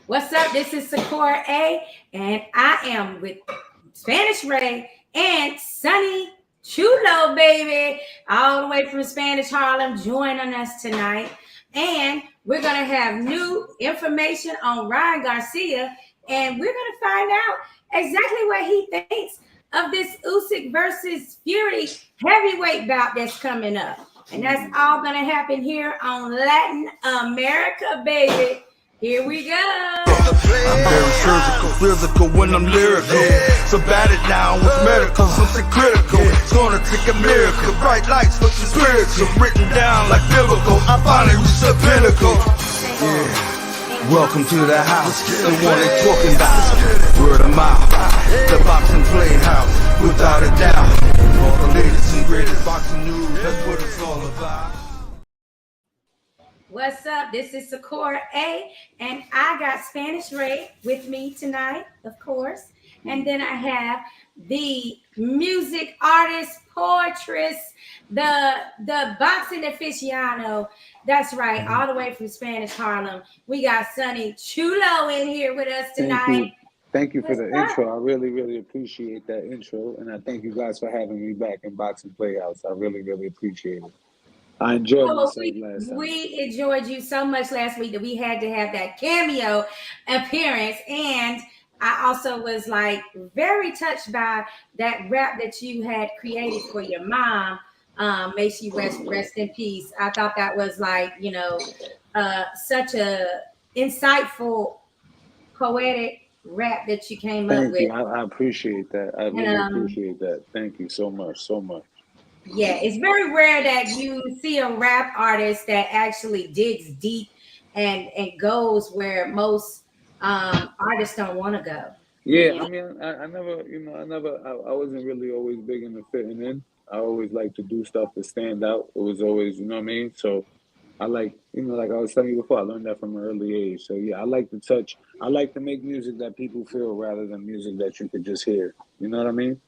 What's up? This is Sakura A, and I am with Spanish Ray and Sonny Chulo, baby, all the way from Spanish Harlem, joining us tonight. And we're going to have new information on Ryan Garcia, and we're going to find out exactly what he thinks of this Usyk versus Fury heavyweight bout that's coming up. And that's all going to happen here on Latin America, baby. Here we go. I'm very surgical, physical when I'm lyrical. So bat it down with medical, something critical. It's gonna take a miracle. Bright lights, but the spiritual written down like biblical. I finally reached the pinnacle. Yeah. Welcome to the house, the one they talking about. Word of mouth, the boxing playhouse, without a doubt. All the latest and greatest boxing news, that's what it's all about. What's up? This is Sakura A, and I got Spanish Ray with me tonight, of course. And then I have the music artist, poetress, the boxing aficionado. That's right, all the way from Spanish Harlem. We got Sonny Chulo in here with us tonight. Thank you for the intro. I really appreciate that intro, and I thank you guys for having me back in Boxing Playhouse. I really appreciate it. I enjoyed myself last time. We enjoyed you so much last week that we had to have that cameo appearance. And I also was like very touched by that rap that you had created for your mom. May she rest in peace. I thought that was like, such a insightful, poetic rap that you came up with. Thank you. I appreciate that. I really appreciate that. Thank you so much. Yeah, it's very rare that you see a rap artist that actually digs deep and goes where most artists don't want to go. Yeah, I mean, I wasn't really always big into fitting in. I always like to do stuff to stand out. It was always, you know what I mean? So I like, like I was telling you before, I learned that from an early age. So yeah, I like to make music that people feel rather than music that you could just hear. You know what I mean?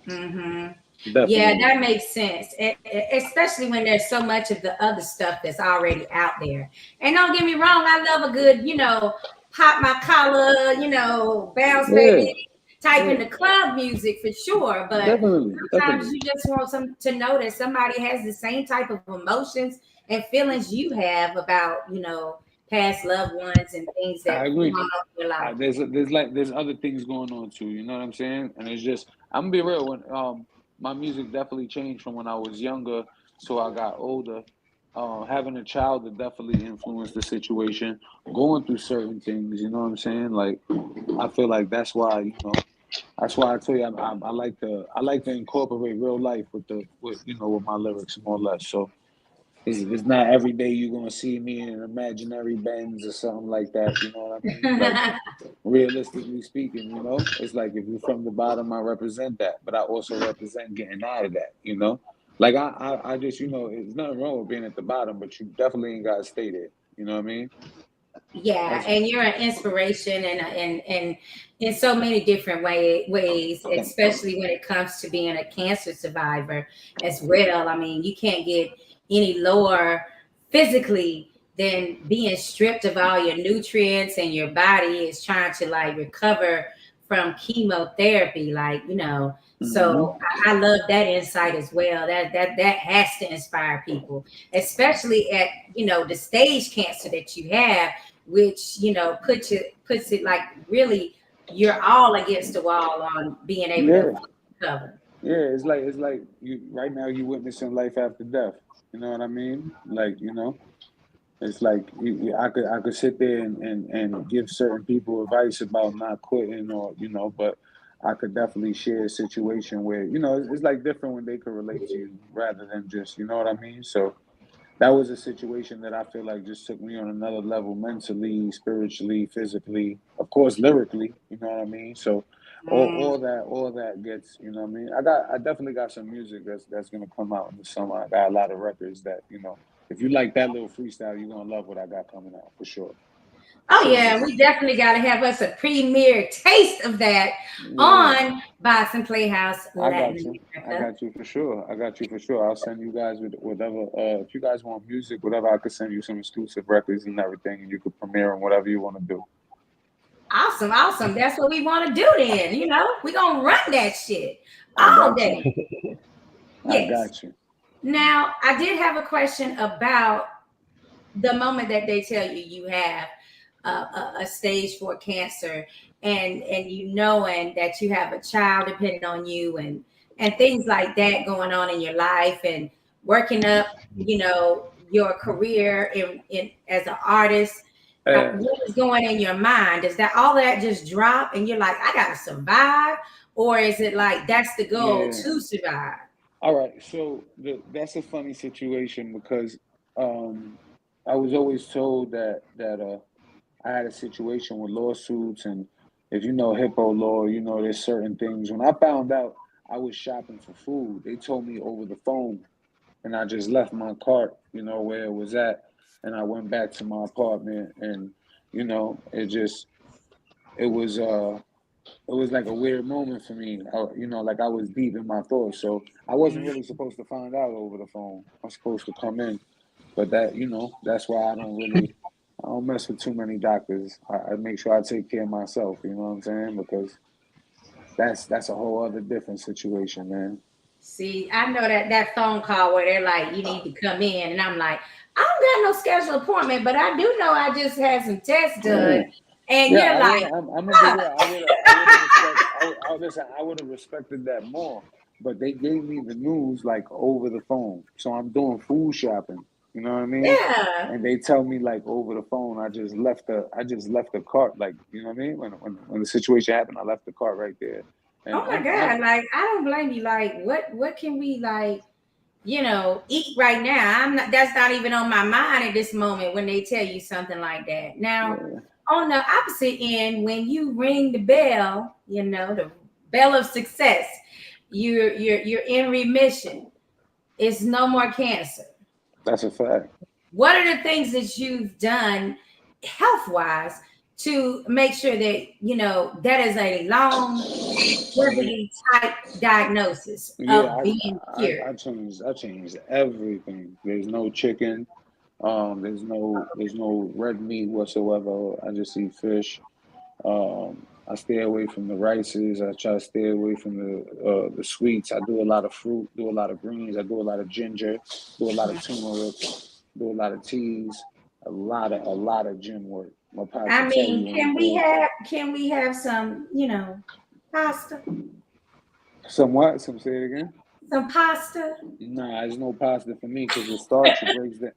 Mm-hmm. Definitely. Yeah, that makes sense, especially when there's so much of the other stuff that's already out there. And don't get me wrong, I love a good, pop my collar, bounce baby type in the club music for sure. But sometimes you just want to know that somebody has the same type of emotions and feelings you have about, past loved ones and things that I agree. Your life. There's other things going on too. You know what I'm saying? And it's just I'm gonna be real. When my music definitely changed from when I was younger to I got older. Having a child that definitely influenced the situation. Going through certain things, you know what I'm saying? Like I feel like that's why that's why I tell you I like to incorporate real life with my lyrics more or less. So it's not every day you're gonna see me in an imaginary Benz or something like that. You know what I mean? Like, realistically speaking, it's like if you're from the bottom, I represent that, but I also represent getting out of that. Like I just there's nothing wrong with being at the bottom, but you definitely ain't gotta stay there. You know what I mean? Yeah, and you're an inspiration and in so many different ways, especially when it comes to being a cancer survivor as well. I mean, you can't get any lower physically than being stripped of all your nutrients and your body is trying to like recover from chemotherapy, So I love that insight as well. That has to inspire people, especially at the stage cancer that you have, which puts it like really you're all against the wall on being able to recover. Yeah, it's like you right now you witnessing life after death. You know what I mean? Like, it's like I could sit there and give certain people advice about not quitting or but I could definitely share a situation where it's like different when they could relate to you rather than just what I mean. So that was a situation that I feel like just took me on another level mentally, spiritually, physically, of course, lyrically. You know what I mean? So all that gets, what I mean. I definitely got some music that's gonna come out in the summer. I got a lot of records that if you like that little freestyle, you're gonna love what I got coming out for sure. Oh yeah, we definitely got to have us a premiere taste of that on Boxing Playhouse. I got you for sure. I'll send you guys with whatever. If you guys want music, whatever, I could send you some exclusive records and everything, and you could premiere on whatever you want to do. Awesome, awesome. That's what we want to do then. You know, we're going to run that shit I all got day. you. I Yes. got you. Now, I did have a question about the moment that they tell you you have a stage 4 cancer, and you knowing that you have a child depending on you, and things like that going on in your life, and working up, you know, your career in as an artist. What is going in your mind? Does that all that just drop and you're like, I gotta survive? Or is it like that's the goal to survive? All right, so that's a funny situation because I was always told that I had a situation with lawsuits, and if you know HIPAA law, you know there's certain things. When I found out I was shopping for food, they told me over the phone, and I just left my cart, you know, where it was at, and I went back to my apartment, and you know, it was like a weird moment for me. You know, like I was deep in my thoughts, so I wasn't really supposed to find out over the phone. I'm supposed to come in, but that, you know, that's why I don't mess with too many doctors. I make sure I take care of myself. You know what I'm saying? Because that's a whole other different situation, man. See, I know that phone call where they're like, you need to come in, and I'm like, I don't got no scheduled appointment, but I do know I just had some tests done, and Yeah, you're like, I'm gonna be real. I would have respected that more. But they gave me the news like over the phone, so I'm doing food shopping. You know what I mean? yeah. And they tell me like over the phone, I just left the cart, like, you know what I mean? When the situation happened, I left the cart right there. And Oh my God, like I don't blame you. Like, what can we like, you know, eat right now? I'm not. That's not even on my mind at this moment when they tell you something like that. Now, yeah, on the opposite end, when you ring the bell, you know, the bell of success, you're in remission. It's no more cancer. that's a fact. What are the things that you've done health wise to make sure that you know that is a longevity type diagnosis Yeah, of being cured? I changed everything. There's no chicken. There's no red meat whatsoever. I just eat fish. I stay away from the rices. I try to stay away from the sweets. I do a lot of fruit, do a lot of greens. I do a lot of ginger, do a lot of turmeric, do a lot of teas, a lot of gym work. My pops I will tell mean, you when you go. can we have some, you know, pasta? Somewhat, some say it again. Some pasta? Nah, there's no pasta for me because the starch breaks the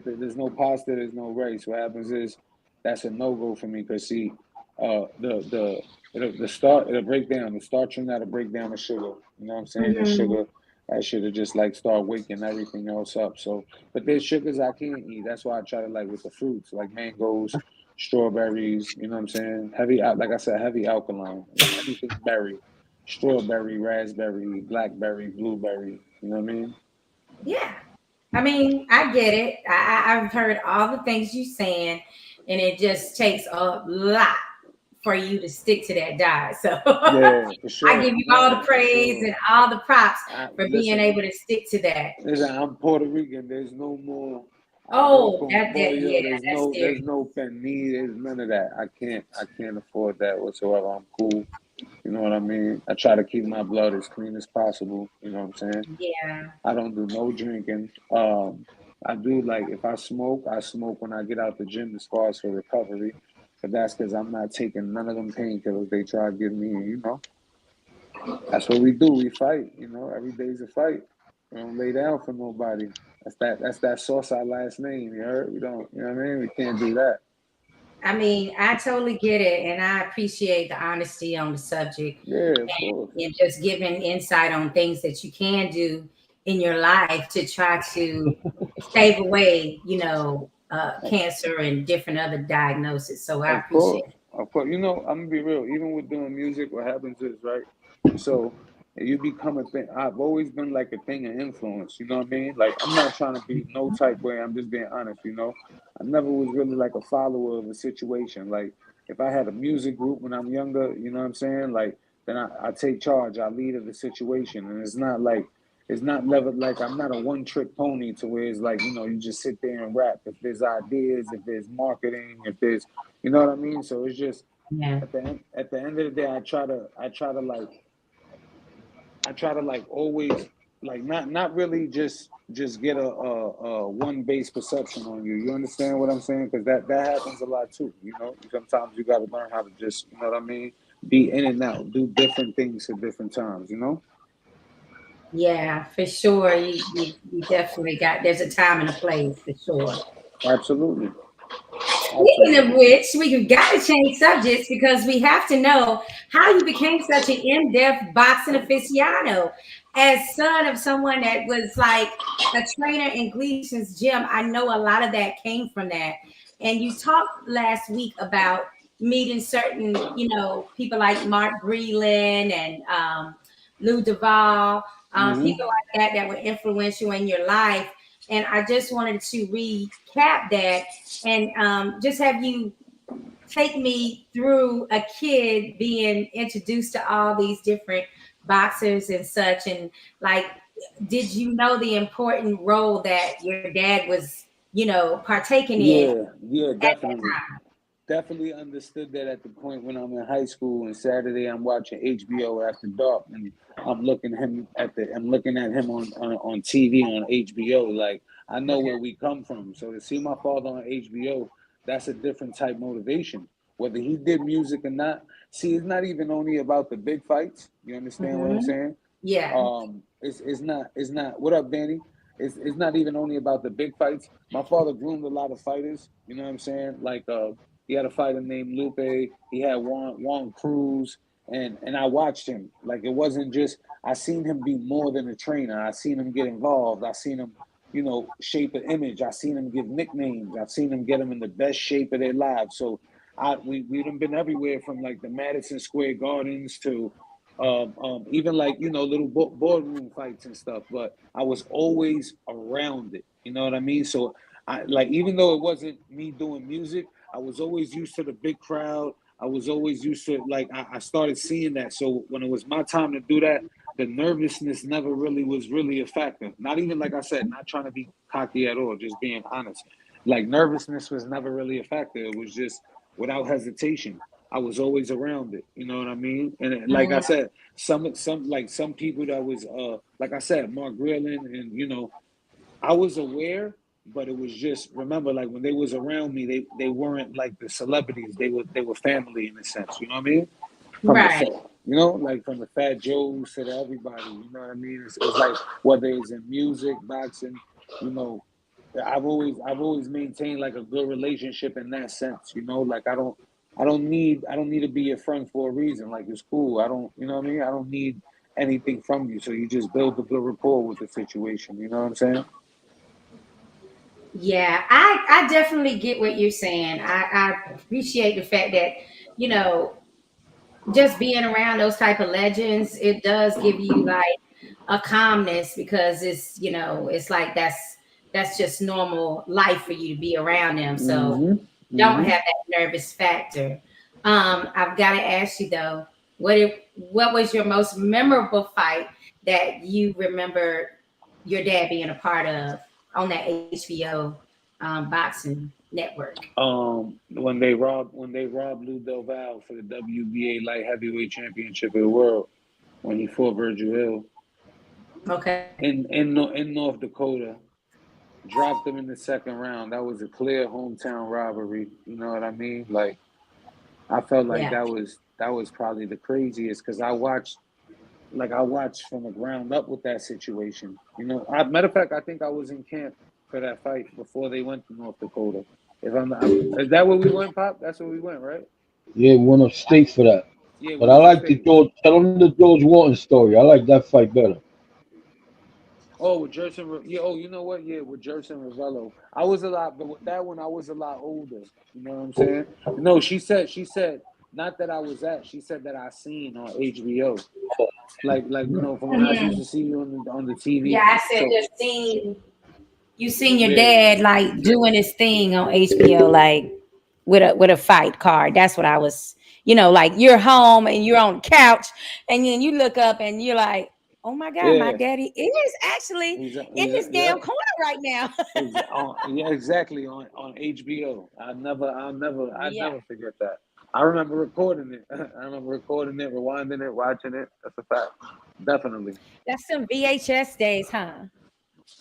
there's no pasta, there's no rice. What happens is that's a no go for me because see, the start it'll break down the starch and that'll break down the sugar. You know what I'm saying? The Mm-hmm. sugar that should have just like start waking everything else up. So, but there's sugars I can't eat. That's why I try to like with the fruits like mangoes, strawberries. You know what I'm saying? Like I said, heavy alkaline. Anything berry, strawberry, raspberry, blackberry, blueberry. You know what I mean? Yeah. I mean, I get it. I've heard all the things you're saying, and it just takes a lot for you to stick to that diet. So Yeah, for I sure. give you all the No, for praise sure. and all the props for being Listen, able to stick to that. listen. I'm Puerto Rican. There's no more arroz Oh, con yeah, pollo. that's There's serious. no pernil. There's none of that. I can't afford that whatsoever. I'm cool. You know what I mean? I try to keep my blood as clean as possible. You know what I'm saying? Yeah. I don't do no drinking. I do like if I smoke when I get out the gym as far as for recovery. But that's because I'm not taking none of them painkillers they try to give me. You know, that's what we do. We fight. You know, every day's a fight. We don't lay down for nobody. That's that SOSA last name. You heard? We don't. You know what I mean? We can't do that. I mean, I totally get it, and I appreciate the honesty on the subject Yeah, of course. and just giving insight on things that you can do in your life to try to save away, you know, cancer and different other diagnoses. So I Of appreciate course, of course. You know, I'm gonna be real. Even with doing music, what happens is right. So you become a thing. I've always been like a thing of influence. You know what I mean? Like I'm not trying to be no type way. I'm just being honest. You know, I never was really like a follower of a situation. Like if I had a music group when I'm younger, you know what I'm saying? Like then I take charge. I lead of the situation, and it's not never like I'm not a one trick pony to where it's like, you know, you just sit there and rap. If there's ideas, if there's marketing, if there's, you know what I mean? So it's just Yeah. At the end of the day, I try to like always like not really just get a one base perception on you. You understand what I'm saying? Because that happens a lot too. You know, sometimes you got to learn how to just, you know what I mean, be in and out, do different things at different times. You know. Yeah, for sure. You definitely got, there's a time and a place for sure. Absolutely. Speaking of which, we got to change subjects because we have to know how you became such an in-depth boxing aficionado. As son of someone that was like a trainer in Gleason's gym, I know a lot of that came from that. And you talked last week about meeting certain, people like Mark Breland and Lou Duval, people like that were influential in your life. And I just wanted to recap that and just have you take me through a kid being introduced to all these different boxers and such. And like, did you know the important role that your dad was, partaking in Yeah, at that definitely. time? Definitely understood that at the point when I'm in high school and Saturday I'm watching HBO after dark and I'm looking at him on TV on HBO. Like, I know where we come from. So to see my father on HBO, that's a different type motivation. Whether he did music or not, see, it's not even only about the big fights. You understand what I'm saying? Yeah. It's not. What up, Danny? It's not even only about the big fights. My father groomed a lot of fighters. You know what I'm saying? Like he had a fighter named Lupe. He had Juan Cruz, and I watched him. Like, it wasn't just, I seen him be more than a trainer. I seen him get involved. I seen him, shape an image. I seen him give nicknames. I've seen him get them in the best shape of their lives. So we done been everywhere from like the Madison Square Gardens to even like, little boardroom fights and stuff. But I was always around it. You know what I mean? So I like, even though it wasn't me doing music, I was always used to the big crowd. I was always used to, like, I started seeing that. So when it was my time to do that, the nervousness never really was really a factor. Not even, like I said, not trying to be cocky at all, just being honest. Like, nervousness was never really a factor. It was just without hesitation. I was always around it. You know what I mean? And like I said, some people that was like I said, Mark Grillen, and I was aware, but it was just, remember, like, when they was around me, they weren't like the celebrities. They were family in a sense. You know what I mean? From the Right. like from the Fat Joes to the everybody. You know what I mean? It's like, whether it's in music, boxing, you know. I've always maintained like a good relationship in that sense. Like, I don't need to be your friend for a reason. Like, it's cool. I don't, you know what I mean? I don't need anything from you. So you just build a good rapport with the situation. You know what I'm saying? Yeah, I definitely get what you're saying. I appreciate the fact that, you know, just being around those type of legends, it does give you like a calmness because it's like that's just normal life for you to be around them. So Mm-hmm. don't Mm-hmm. have that nervous factor. I've got to ask you though, what was your most memorable fight that you remember your dad being a part of on that HBO boxing network? When they robbed Lou Del Val for the WBA light heavyweight championship of the world, when he fought Virgil Hill Okay. in North Dakota, dropped him in the second round. That was a clear hometown robbery. You know what I mean? Like, I felt like Yeah. that was probably the craziest, because I watched from the ground up with that situation. Matter of fact, I think I was in camp for that fight before they went to North Dakota. Is that where we went, Pop? That's where we went, right? Yeah, we went upstate for that. Yeah, we But I went like the upstate. George. Tell them the George Wharton story. I like that fight better. Oh, with Jerson, yeah. Oh, you know what? Yeah, with Jerson Ravello, I was a lot, but with that one, I was a lot older. You know what I'm saying? No, she said, not that I was at. She said that I seen on HBO, like from when I used Mhm. to see you on the TV. Yeah, I said So just seeing you seen your yeah, dad like doing his thing on HBO, like with a fight card. That's what I was, like you're home and you're on the couch, and then you look up and you're like, oh my God, my yeah, daddy is actually in this yeah. damn corner right now. Yeah, exactly, on HBO. I never Yeah. forget that. I remember recording it. I remember recording it, rewinding it, watching it. That's a fact. Definitely. That's some VHS days, huh?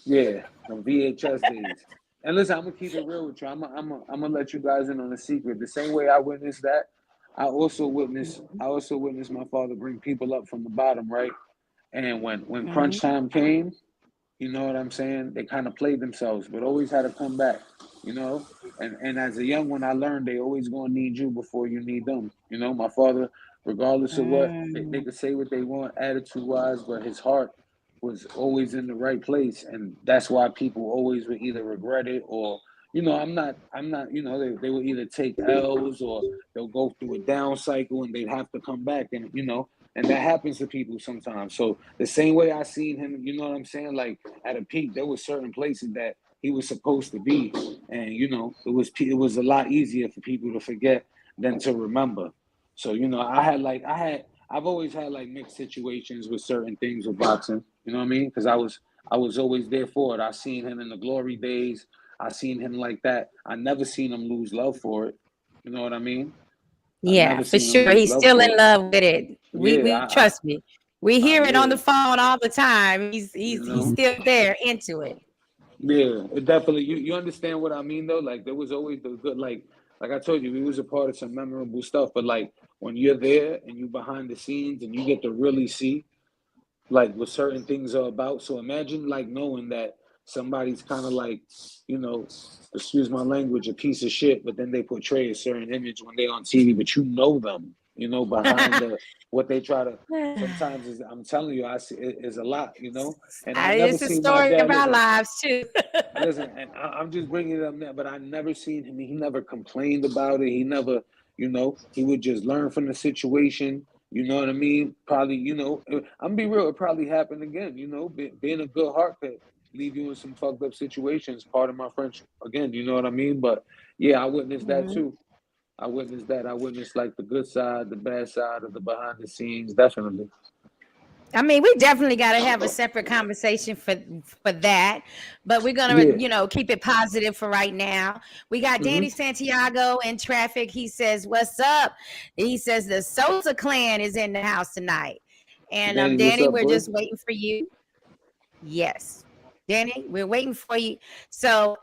Yeah, the VHS days. And listen, I'm gonna keep it real with you. I'm gonna let you guys in on a secret. The same way I witnessed that, I also witnessed my father bring people up from the bottom, right? And when Mm-hmm. crunch time came, you know what I'm saying? They kind of played themselves, but always had to come back, you know? And as a young one, I learned they always gonna need you before you need them. You know, my father, regardless of what, they Mm. could say what they want attitude wise, but his heart was always in the right place. And that's why people always would either regret it or, I'm not, they would either take L's or they'll go through a down cycle and they'd have to come back. And that happens to people sometimes. So the same way I seen him, you know what I'm saying? Like at a peak, there was certain places that he was supposed to be, and it was a lot easier for people to forget than to remember. So I've always had like mixed situations with certain things with boxing. You know what I mean? Because I was always there for it. I seen him in the glory days. I seen him like that. I never seen him lose love for it. You know what I mean? I've Yeah, never for seen him sure. lose He's love still in for it. love with it. Yeah, We trust me. We hear it on yeah, the phone all the time. He's you still there into it. Yeah, it definitely. You understand what I mean though? Like there was always the good. Like I told you, we was a part of some memorable stuff. But like when you're there and you behind the scenes and you get to really see like what certain things are about. So imagine like knowing that somebody's kind of like, you know, excuse my language, a piece of shit, but then they portray a certain image when they're on TV, but you know them, behind the what they try to. Sometimes is I'm telling you, I see it is a lot, and I never It's a seen my story of dad. our Listen, lives too. listen, and I'm just bringing it up now, but I never seen him. He never complained about it. He never, he would just learn from the situation. You know what I mean? Probably, I'm gonna be real. It probably happened again. Being a good heart could leave you in some fucked up situations. Part of my friendship again. You know what I mean? But yeah, I witnessed that Mhm. too. I witnessed that. I witnessed like the good side, the bad side of the behind the scenes. Definitely. I mean, we definitely got to have a separate conversation for that, but we're gonna, Yeah. keep it positive for right now. We got Hmm. Danny Santiago in traffic. He says, "What's up?" He says the Sosa clan is in the house tonight, and Danny, what's Danny, up, we're boy? just waiting for you. Yes, Danny, we're waiting for you. So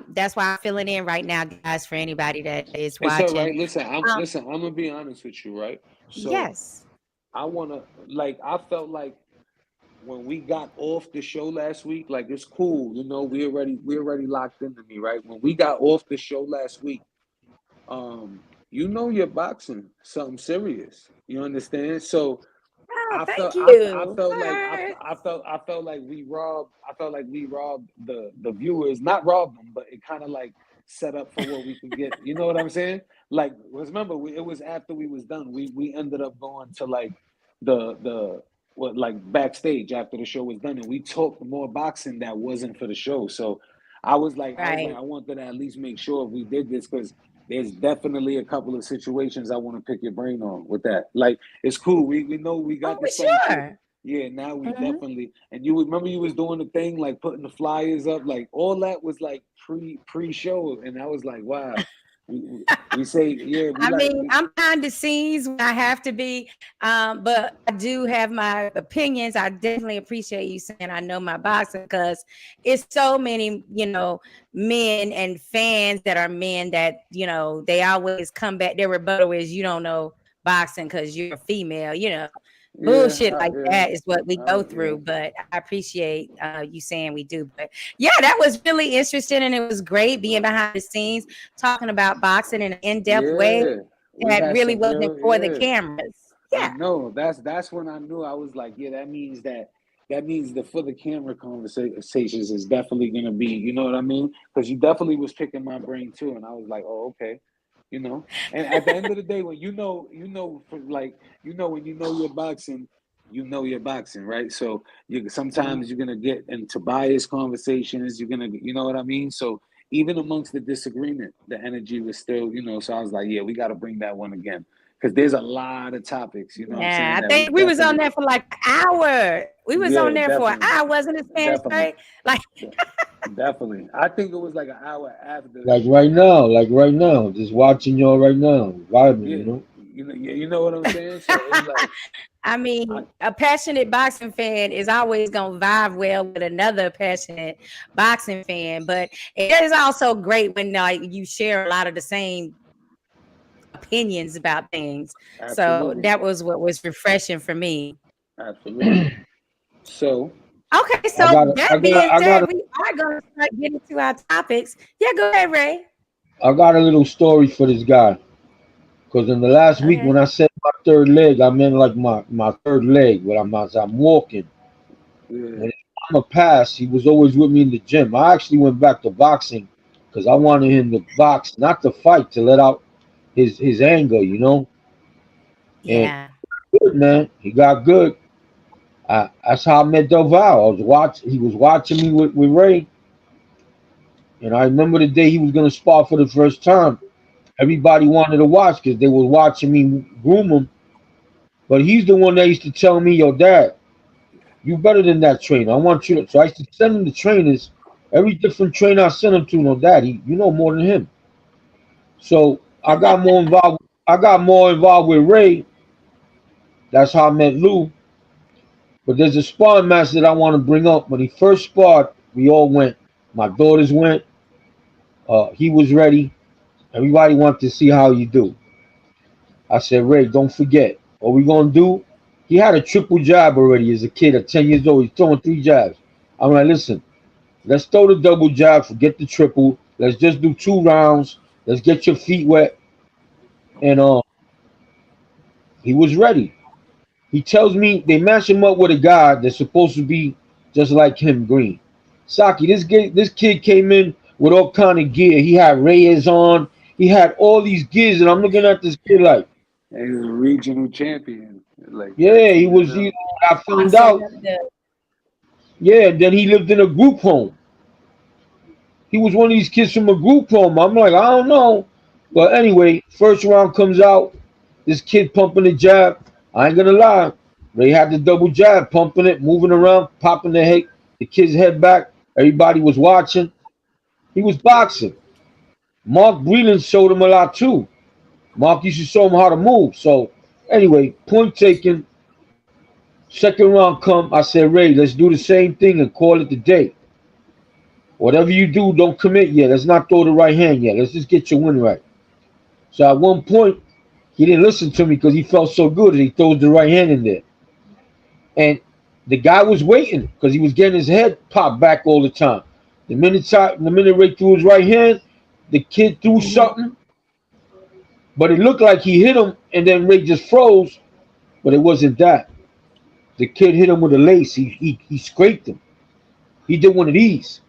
that's why I'm filling in right now, guys, for anybody that is It's all watching. right. Listen, Um, I'm gonna be honest with you, right? So yes. I wanna I felt like when we got off the show last week, like it's cool, we already locked into me, right? When we got off the show last week, you're boxing something serious. You understand? So Oh, I felt thank I you. felt like I felt like we robbed the viewers, not robbed them, but it kind of like set up for what we could get. You know what I'm saying? Like, remember, it was after we was done. We ended up going to like the what like backstage after the show was done, and we talked more boxing that wasn't for the show. So Right. I wanted to at least make sure we did this because there's definitely a couple of situations I want to pick your brain on with that. Like it's cool. We know we Oh, got the we same shit. sure. Yeah, now we Mhm. definitely and you remember you was doing the thing like putting the flyers up, like all that was like pre-show, and I was like, wow. We say yeah, we I like mean, we I'm behind the scenes when I have to be, but I do have my opinions. I definitely appreciate you saying I know my boxing because it's so many, men and fans that are men that, they always come back. Their rebuttal is you don't know boxing because you're a female, yeah, bullshit like yeah, that is what we go yeah. through. But I appreciate you saying we do. But yeah, that was really interesting and it was great being behind the scenes talking about boxing in an in-depth way Yeah, we that had really some wasn't real. for the Yeah, cameras. I Yeah. know. That's when I knew I was like, yeah, that means the for the camera conversations is definitely gonna be. You know what I mean? Because you definitely was picking my brain too, and I was like, oh, okay. And at the end of the day, when when you're boxing, right? So Mhm. sometimes you're gonna get into biased conversations. You're gonna, you know what I mean? So even amongst the disagreement, the energy was still, So I was like, yeah, we got to bring that one again because there's a lot of topics, you know what I'm saying? Yeah, I think we was on there for like an hour. We was on there for an hour, wasn't it, Spanish Break? Like definitely. I think it was like an hour after. Like right now, just watching y'all right now, vibing, Yeah. you know. You know what I'm saying? So it's like, I mean, a passionate boxing fan is always gonna vibe well with another passionate boxing fan, but it is also great when you share a lot of the same opinions about things. absolutely. So that was what was refreshing for me. Absolutely. So Okay, so that being said, we are gonna start getting to our topics. Yeah, go ahead, Ray. I got a little story for this guy. Because in the last week, when I said my third leg, I meant like my third leg. When I'm walking. When I'm a pass, he was always with me in the gym. I actually went back to boxing because I wanted him to box, not to fight, to let out his anger, you know. Yeah. And good, man. He got good. That's how I met Del Val. He was watching me with Ray. And I remember the day he was gonna spar for the first time. Everybody wanted to watch because they were watching me groom him. But he's the one that used to tell me, yo, Dad, you better than that trainer. I want you to. So I used to send him the trainers. Every different trainer I sent him to, no, Dad, you know more than him. So I got more involved. I got more involved with Ray. That's how I met Lou. But there's a sparring match that I want to bring up. When he first sparred, we all went. My daughters went. He was ready. Everybody wanted to see how you do. I said, Ray, don't forget. What we gonna do? He had a triple jab already as a kid at 10 years old. He's throwing 3 jabs. I'm like, listen, let's throw the double jab, forget the triple. Let's just do 2 rounds. Let's get your feet wet. And he was ready. He tells me they match him up with a guy that's supposed to be just like him, green. Saki, this kid came in with all kind of gear. He had Reyes on. He had all these gears, and I'm looking at this kid like, he was a regional champion. Like yeah, he was. I found out. Yeah, then he lived in a group home. He was one of these kids from a group home. I'm like, I don't know. But anyway, first round comes out. This kid pumping the jab. I ain't gonna lie. They had the double jab, pumping it, moving around, popping the kid's head back. Everybody was watching. He was boxing. Mark Breland showed him a lot too. Mark used to show him how to move. So anyway, point taken. Second round come. I said, Ray, let's do the same thing and call it the day. Whatever you do, don't commit yet. Let's not throw the right hand yet. Let's just get your win right. So at one point, he didn't listen to me because he felt so good and he throws the right hand in there. And the guy was waiting because he was getting his head popped back all the time. The minute Ray threw his right hand, the kid threw something, but it looked like he hit him and then Ray just froze, but it wasn't that. The kid hit him with a lace. He scraped him. He did one of these.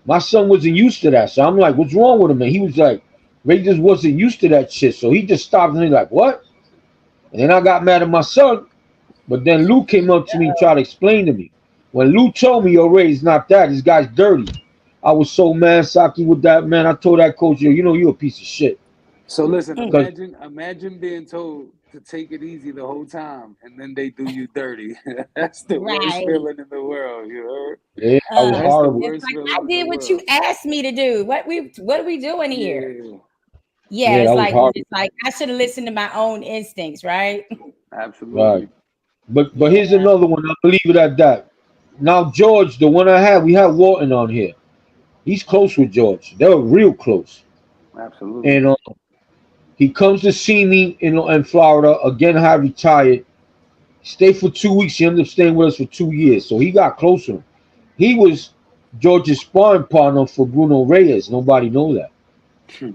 My son wasn't used to that, so I'm like, what's wrong with him? And he was like, Ray just wasn't used to that shit, so he just stopped and he's like, what? And then I got mad at my son, but then Lou came up to me and tried to explain to me. When Lou told me, yo, Ray, it's not that. This guy's dirty. I was so mad, Saki, with that, man. I told that coach, yo, you know you're a piece of shit. So listen, imagine being told to take it easy the whole time, and then they do you dirty. That's the worst feeling in the world, you heard? Yeah, I was horrible. It's like, I did what you asked me to do. What are we doing here? Yeah, it's like I should have listened to my own instincts, right? Absolutely. Right. But here's another one. I'll leave it at that. Now, George, the one I had, we had Walton on here. He's close with George. They were real close. Absolutely. And he comes to see me in Florida. Again, I retired. Stayed for 2 weeks. He ended up staying with us for 2 years. So he got close to him. He was George's sparring partner for Bruno Reyes. Nobody know that. He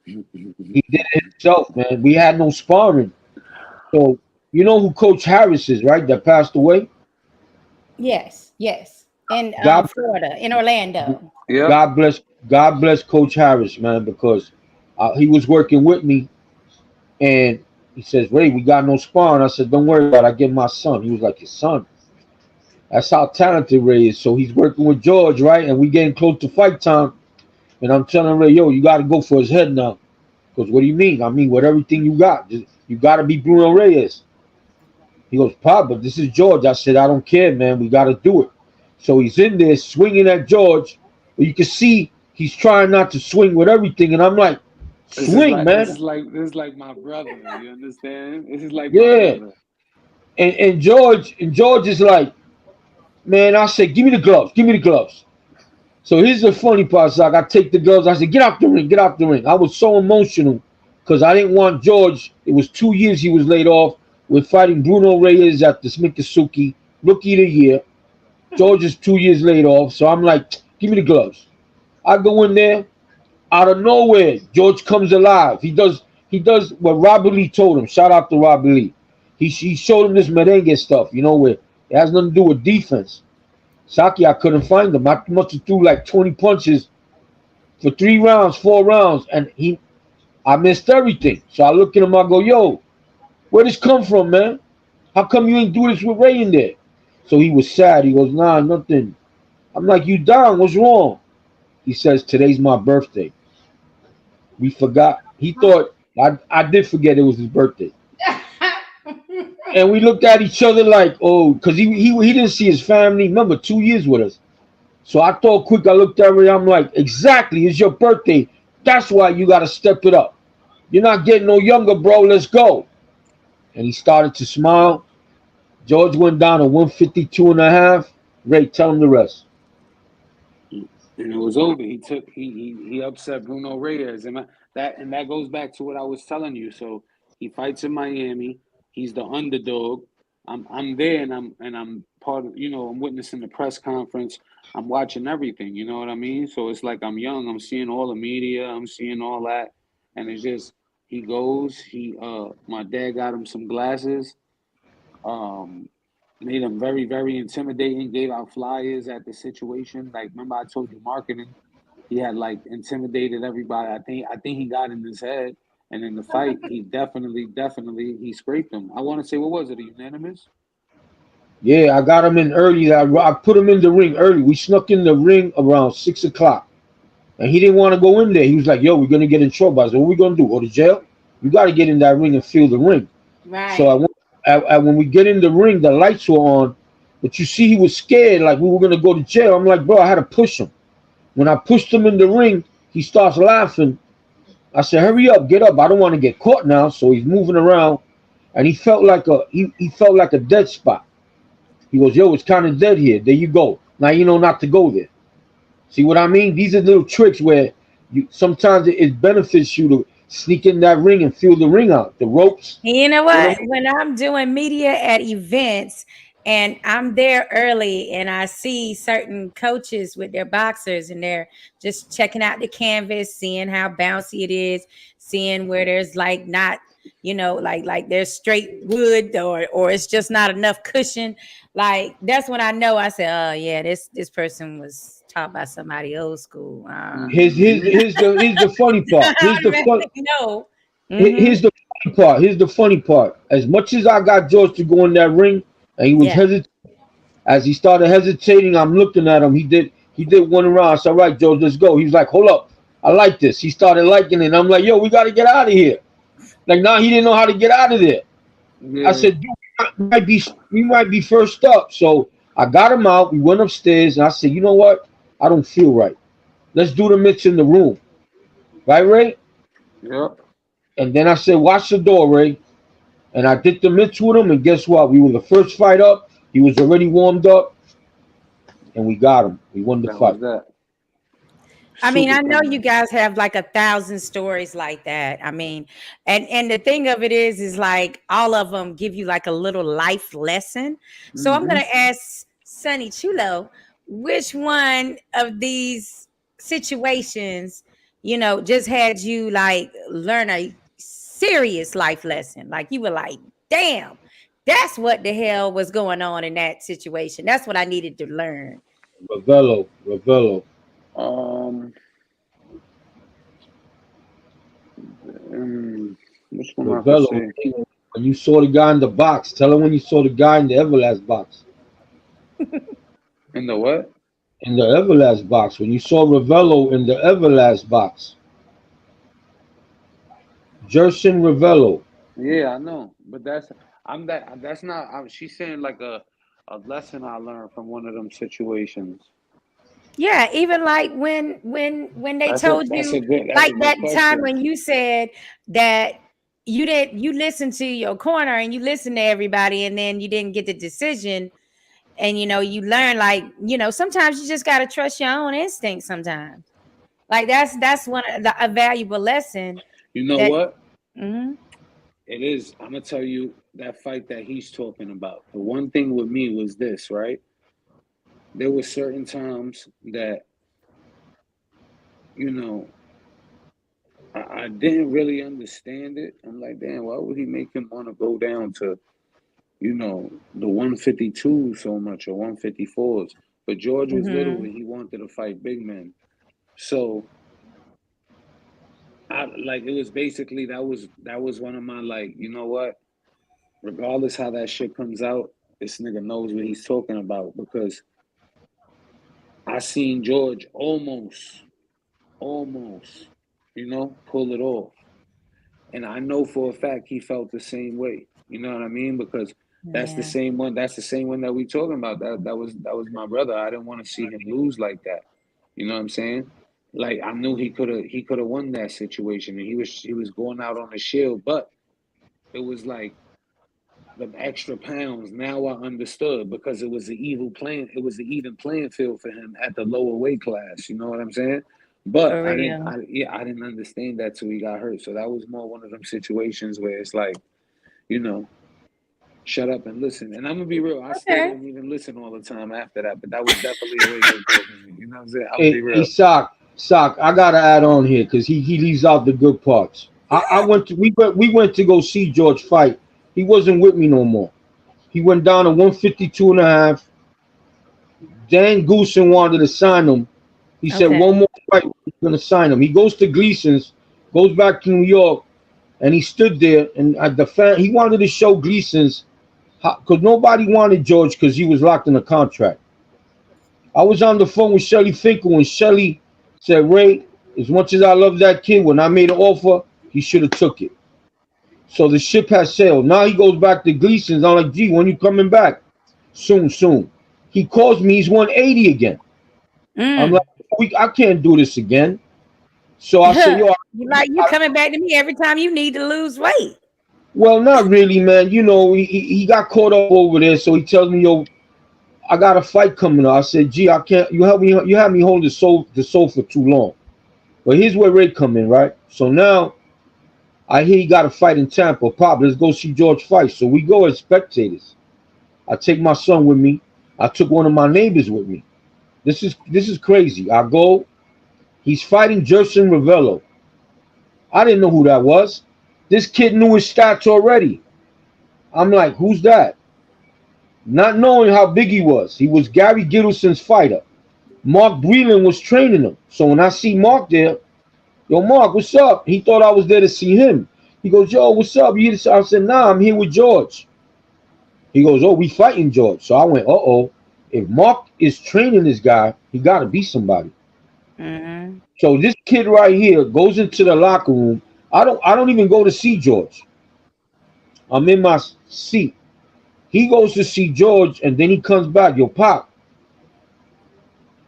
did it himself, man. We had no sparring. So you know who Coach Harris is, right? That passed away? Yes. In Florida, in Orlando. Yeah. God bless Coach Harris, man, because he was working with me, and he says, Ray, we got no sparring. I said, don't worry about it. I get my son. He was like, his son. That's how talented Ray is. So he's working with George, right? And we getting close to fight time. And I'm telling Ray, yo, you got to go for his head now. Goes, what do you mean? I mean, with everything you got, you got to be Bruno Reyes. He goes, Pop, but this is George. I said, I don't care, man. We got to do it. So he's in there swinging at George. But you can see he's trying not to swing with everything. And I'm like, swing, man. This is like my brother. You understand? This is like my Yeah. brother. And George is like, man, I said, give me the gloves. Give me the gloves. So here's the funny part, Zach. I take the gloves. I said, get out the ring. Get out the ring. I was so emotional because I didn't want George. It was 2 years he was laid off. We're fighting Bruno Reyes at the Smith-Kasuki, Rookie of the Year. George is 2 years laid off. So I'm like, give me the gloves. I go in there. Out of nowhere, George comes alive. He does what Robert Lee told him. Shout out to Robert Lee. He showed him this merengue stuff, you know, where it has nothing to do with defense. Saki, I couldn't find him. I must have threw like 20 punches for 3 rounds, 4 rounds, and I missed everything. So I look at him, I go, yo, where this come from, man? How come you ain't do this with Ray in there? So he was sad. He goes, nah, nothing. I'm like, you down? What's wrong? He says, today's my birthday. We forgot. He thought, I did forget it was his birthday. And we looked at each other like, oh, because he didn't see his family. Remember, 2 years with us. So I thought quick, I looked at Ray, I'm like, exactly, it's your birthday. That's why you got to step it up. You're not getting no younger, bro. Let's go. And he started to smile. George went down to 152.5. Ray, tell him the rest. And it was over. He upset Bruno Reyes, and that goes back to what I was telling you. So he fights in Miami. He's the underdog. I'm there, and I'm part of. You know, I'm witnessing the press conference. I'm watching everything. You know what I mean? So it's like I'm young. I'm seeing all the media. I'm seeing all that, and it's just he goes. My dad got him some glasses. Made him very, very intimidating, gave out flyers at the situation. Like, remember I told you marketing, he had like intimidated everybody. I think he got in his head. And in the fight, he definitely he scraped him. I want to say, what was it, a unanimous? Yeah, I got him in early. I put him in the ring early. We snuck in the ring around 6 o'clock. And he didn't want to go in there. He was like, yo, we're going to get in trouble. I said, what are we going to do? Go to jail? You got to get in that ring and feel the ring. Right. So when we get in the ring, the lights were on. But you see, he was scared, like we were going to go to jail. I'm like, bro, I had to push him. When I pushed him in the ring, he starts laughing. I said, hurry up, get up. I don't want to get caught now. So he's moving around. And he felt like a dead spot. He goes, yo, it's kind of dead here. There you go. Now you know not to go there. See what I mean? These are little tricks where sometimes it benefits you to sneak in that ring and feel the ring out, the ropes. You know what? When I'm doing media at events and I'm there early and I see certain coaches with their boxers and they're just checking out the canvas, seeing how bouncy it is, seeing where there's like not, you know, like there's straight wood or it's just not enough cushion. Like that's when I know. I say, oh yeah, this person was taught by somebody old school. Here's the funny part. Here's the funny part. As much as I got George to go in that ring, and he was hesitating. As he started hesitating, I'm looking at him. He did one round. I said, all right, George, let's go. He was like, hold up, I like this. He started liking it. I'm like, yo, we got to get out of here. Like now, he didn't know how to get out of there. Yeah. I said, dude, we might be first up. So I got him out. We went upstairs, and I said, you know what? I don't feel right. Let's do the mitts in the room. Right, Ray? Yep. And then I said, watch the door, Ray. And I did the mitts with him, and guess what? We were the first fight up. He was already warmed up, and we got him. We won the fight. I mean, I know you guys have like 1,000 stories like that. I mean, and the thing of it is like all of them give you like a little life lesson. So I'm going to ask Sonny Chulo, which one of these situations, you know, just had you like learn a serious life lesson? Like you were like, damn, that's what the hell was going on in that situation. That's what I needed to learn. Ravello. Which one Ravello, when you saw the guy in the box, tell him when you saw the guy in the Everlast box. In the what? In the Everlast box. When you saw Ravello in the Everlast box. Jerson Ravello. Yeah, I know, but that's not. She's saying like a lesson I learned from one of them situations. Yeah, even like when they told you, That's like a good that time question. when you said that you listened to your corner and you listened to everybody and then you didn't get the decision, and you learn, like, sometimes you just got to trust your own instinct sometimes. Like that's a valuable lesson You know that. what? Mhm. It is. I'm gonna tell you that fight that he's talking about. The one thing with me was this, right? There were certain times that you know I didn't really understand it. I'm like, damn, why would he make him want to go down to the 152 so much or 154s? But George was little Mhm. and he wanted to fight big men. So I like it was basically that was one of my like, you know what? Regardless how that shit comes out, this nigga knows what he's talking about because I seen George almost, pull it off. And I know for a fact he felt the same way. You know what I mean? Because that's the Yeah. same one. That's the same one that we talking about. That was my brother. I didn't want to see him lose like that. You know what I'm saying? Like I knew he could have won that situation, and he was going out on the shield, but it was like the extra pounds. Now I understood because it was the even playing field for him at the lower weight class. You know what I'm saying? But For real. I didn't understand that till he got hurt. So that was more one of them situations where it's like, you know, shut up and listen. And I'm gonna be real, I still Okay. didn't even listen all the time after that, but that was definitely a wake up call for me. You know what I'm saying? I'm gonna be Hey, real. Sock, I gotta add on here because he leaves out the good parts. I went to we went to go see George fight. He wasn't with me no more. He went down to 152 and a half. Dan Goosen wanted to sign him. He said Okay. one more fight, we're gonna sign him. He goes to Gleason's, goes back to New York, and he stood there and he wanted to show Gleason's because nobody wanted George because he was locked in a contract. I was on the phone with Shelly Finkel and Shelly said, Ray, as much as I love that kid, when I made an offer, he should have took it. So the ship has sailed. Now he goes back to Gleason's. I'm like, gee, when you coming back? Soon, soon. He calls me, he's 180 again. I'm like, Mm. I can't do this again. So I said, yo, You coming back to me every time you need to lose weight. well, not really, man. He got caught up over there. So he tells me, yo, I got a fight coming up. I said, gee, I can't. You have me hold the sofa too long. But here's where Ray come in, right? So now I hear he got a fight in Tampa. Pop, let's go see George fight. So we go as spectators. I take my son with me. I took one of my neighbors with me. This is crazy. I go. He's fighting Jerson Ravello. I didn't know who that was. This kid knew his stats already. I'm like, who's that? Not knowing how big he was. He was Gary Gittleson's fighter. Mark Breland was training him. So when I see Mark there, yo, Mark, what's up? He thought I was there to see him. He goes, yo, what's up? I said, nah, I'm here with George. He goes, oh, we fighting George. So I went, uh-oh. If Mark is training this guy, he got to be somebody. Mm-hmm. So this kid right here goes into the locker room. I don't even go to see George. I'm in my seat. He goes to see George, and then he comes back. Yo, Pop,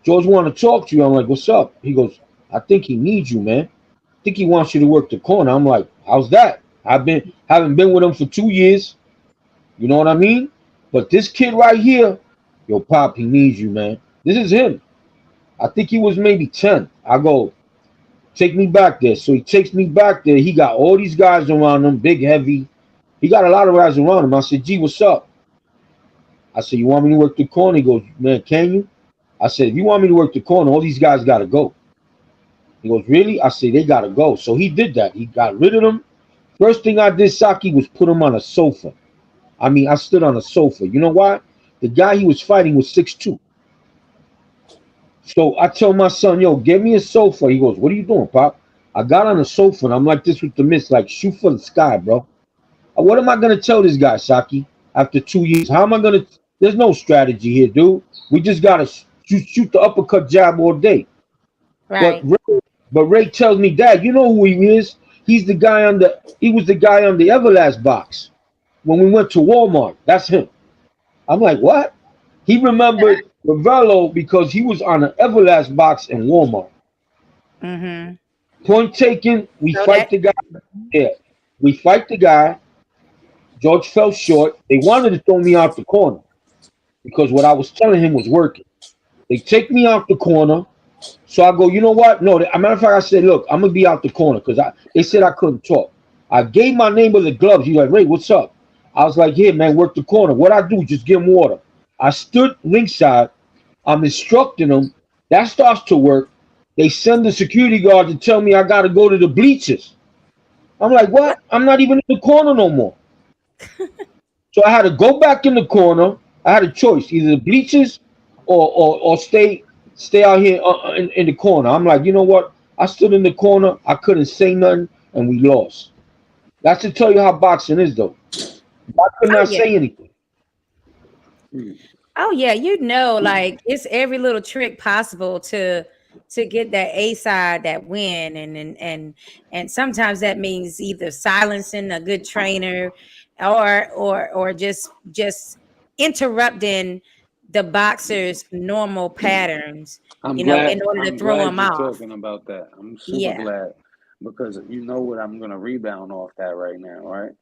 George want to talk to you. I'm like, what's up? He goes, I think he needs you, man. I think he wants you to work the corner. I'm like, how's that? Haven't been with him for 2 years. You know what I mean? But this kid right here, yo, Pop, he needs you, man. This is him. I think he was maybe 10. I go, take me back there. So he takes me back there. He got all these guys around him, big, heavy. He got a lot of guys around him. I said, gee, what's up? I said, you want me to work the corner? He goes, man, can you? I said, if you want me to work the corner, all these guys got to go. He goes, really? I said, they got to go. So he did that. He got rid of them. First thing I did, Saki, was put him on a sofa. I mean, I stood on a sofa. You know why? The guy he was fighting was 6'2". So I tell my son, yo, get me a sofa. He goes, what are you doing, Pop? I got on a sofa, and I'm like this with the mist, like shoot for the sky, bro. What am I going to tell this guy, Saki, after 2 years? How am I going to? There's no strategy here, dude. We just got to shoot the uppercut jab all day. But Right. Ray tells me, Dad, you know who he is? He was the guy on the Everlast box when we went to Walmart. That's him. I'm like, what? He remembered Ravello because he was on an Everlast box in Walmart. Mm-hmm. Point taken. We So fight the guy. Yeah, we fight the guy. George fell short. They wanted to throw me out the corner because what I was telling him was working. They take me out the corner. So I go, you know what? No, as a matter of fact, I said, look, I'm gonna be out the corner because they said I couldn't talk. I gave my neighbor the gloves. He's like, Ray, what's up? I was like, here, man, work the corner. What I do, just give him water. I stood ringside. I'm instructing them. That starts to work. They send the security guard to tell me I gotta go to the bleachers. I'm like, what? I'm not even in the corner no more. So I had to go back in the corner. I had a choice, either the bleachers or stay out here in the corner. I'm like, you know what? I stood in the corner. I couldn't say nothing, and we lost. That's to tell you how boxing is, though. I could not say anything. Oh yeah, like it's every little trick possible to get that A side, that win, and sometimes that means either silencing a good trainer, or just interrupting the boxer's normal patterns. I'm In glad. order to I'm throw glad them you're off. talking about that. I'm super glad because you know what, I'm gonna rebound off that right now, right?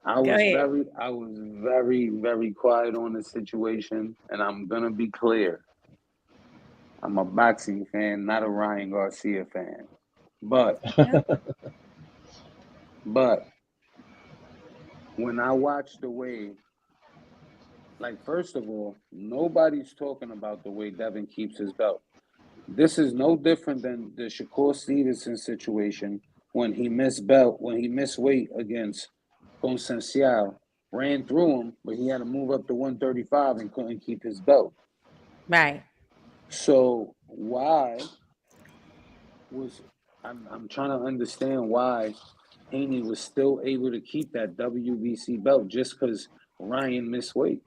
I was very, very quiet on the situation, and I'm gonna be clear. I'm a boxing fan, not a Ryan Garcia fan. But when I watch the way, like, first of all, nobody's talking about the way Devin keeps his belt. This is no different than the Shakur Stevenson situation when he missed weight against Conceicao, ran through him, but he had to move up to 135 and couldn't keep his belt. Right. So I'm trying to understand why Haney was still able to keep that WBC belt just because Ryan missed weight.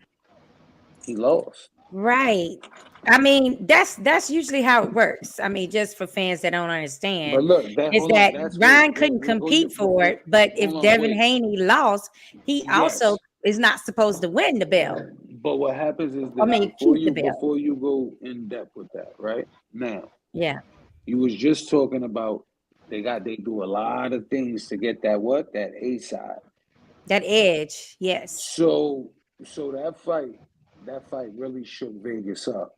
He lost. Right. I mean, that's usually how it works. I mean, just for fans that don't understand, But look, Ryan couldn't compete for it. But if Devin Haney lost, he also is not supposed to win the belt. But what happens is that before you go in depth with that, right? Now, you was just talking about they do a lot of things to get that A side, that edge, yes. So that fight really shook Vegas up.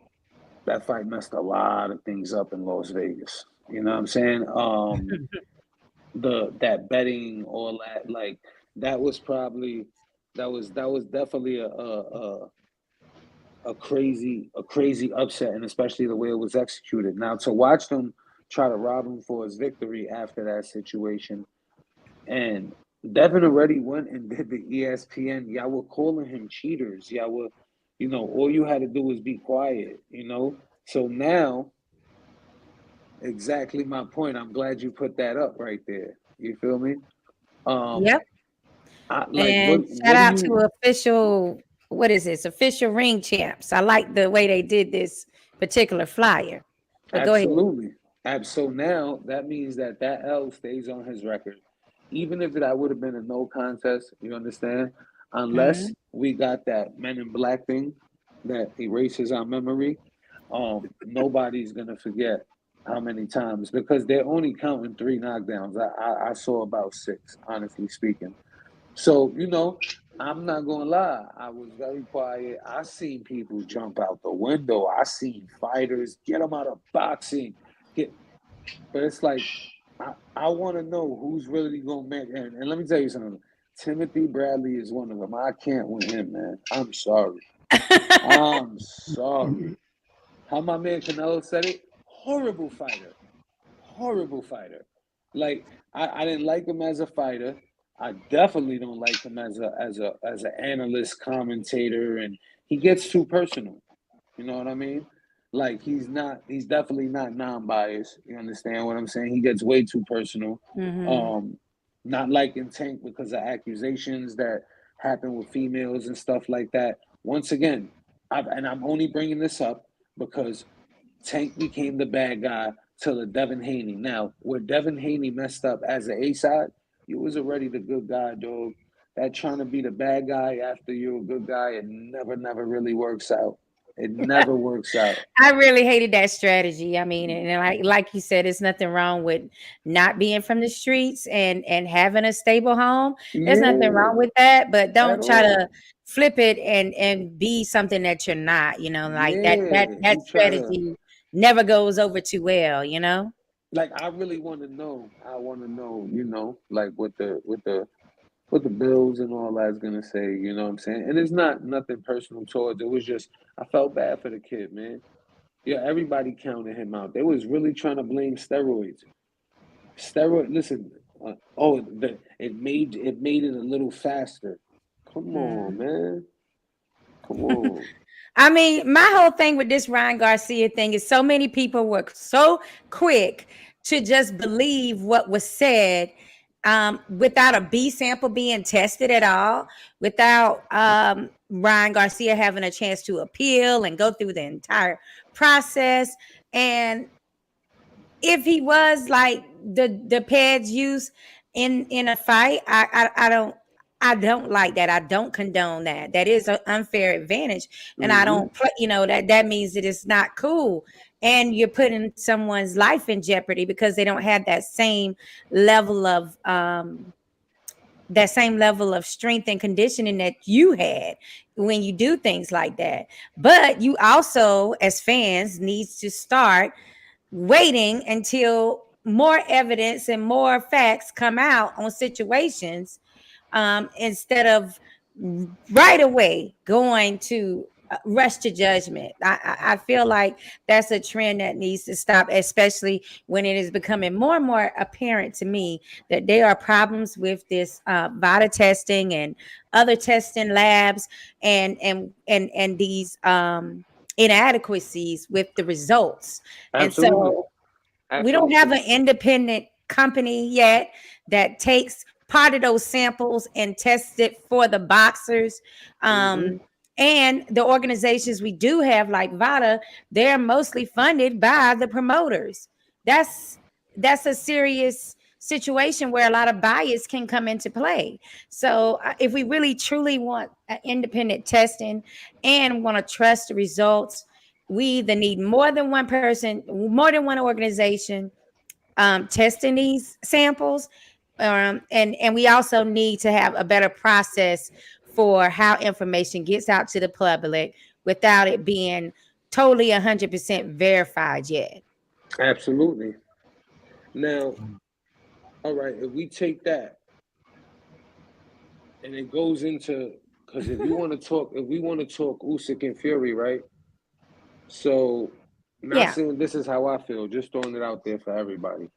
That fight messed a lot of things up in Las Vegas. You know what I'm saying? That betting, all that, like that was definitely a crazy upset, and especially the way it was executed. Now to watch them try to rob him for his victory after that situation, and Devin already went and did the ESPN. Y'all were calling him cheaters. Y'all were, all you had to do was be quiet, So now, exactly my point. I'm glad you put that up right there. You feel me? Yep. Shout out to official, what is this? Official Ring Champs. I like the way they did this particular flyer. But absolutely. So now that means that L stays on his record. Even if that would have been a no contest, you understand? Unless we got that Men in Black thing that erases our memory, nobody's gonna forget how many times, because they're only counting 3 knockdowns. I saw about 6, honestly speaking. So, I'm not gonna lie, I was very quiet. I seen people jump out the window. I seen fighters get them out of boxing. But it's like, I want to know who's really going to make it. And let me tell you something. Timothy Bradley is one of them. I can't win him, man. I'm sorry. I'm sorry. How my man Canelo said it? Horrible fighter. Horrible fighter. Like, I didn't like him as a fighter. I definitely don't like him as an analyst, commentator, and he gets too personal. You know what I mean? Like, he's definitely not non-biased. You understand what I'm saying? He gets way too personal. Not liking Tank because of accusations that happen with females and stuff like that. Once again, I'm only bringing this up because Tank became the bad guy to the Devin Haney. Now, where Devin Haney messed up as an A side, you was already the good guy, dog. That trying to be the bad guy after you're a good guy, it never really works out. It never works out. I really hated that strategy. I mean, and like you said, it's nothing wrong with not being from the streets and having a stable home. There's nothing wrong with that, but don't try to flip it and be something that you're not. You know, like that strategy never goes over too well. You know, like I really want to know. I want to know. You know, like what the bills and all that's gonna say, you know what I'm saying? And it's not nothing personal towards it. Was just I felt bad for the kid, man. Yeah, everybody counted him out. They was really trying to blame steroids. Listen, it made it a little faster. Come on, man. Come on. I mean, my whole thing with this Ryan Garcia thing is so many people were so quick to just believe what was said without a B sample being tested at all, without Ryan Garcia having a chance to appeal and go through the entire process. And if he was like the pads used in a fight, I don't like that. I don't condone that. That is an unfair advantage. And I don't, that means that it's not cool. And you're putting someone's life in jeopardy because they don't have that same level of strength and conditioning that you had when you do things like that. But you also, as fans, needs to start waiting until more evidence and more facts come out on situations, instead of right away going to rush to judgment. I feel like that's a trend that needs to stop, especially when it is becoming more and more apparent to me that there are problems with this VADA testing and other testing labs and these inadequacies with the results. Absolutely. And so we don't have an independent company yet that takes part of those samples and tests it for the boxers. And the organizations we do have, like VADA, they're mostly funded by the promoters. That's a serious situation where a lot of bias can come into play. So if we really truly want independent testing and want to trust the results, we either need more than one person, more than one organization testing these samples. And we also need to have a better process for how information gets out to the public without it being totally 100% verified yet. Absolutely. Now, all right, if we take that and it goes into, because if we want to talk Usyk and Fury, right? So, not saying this is how I feel, just throwing it out there for everybody.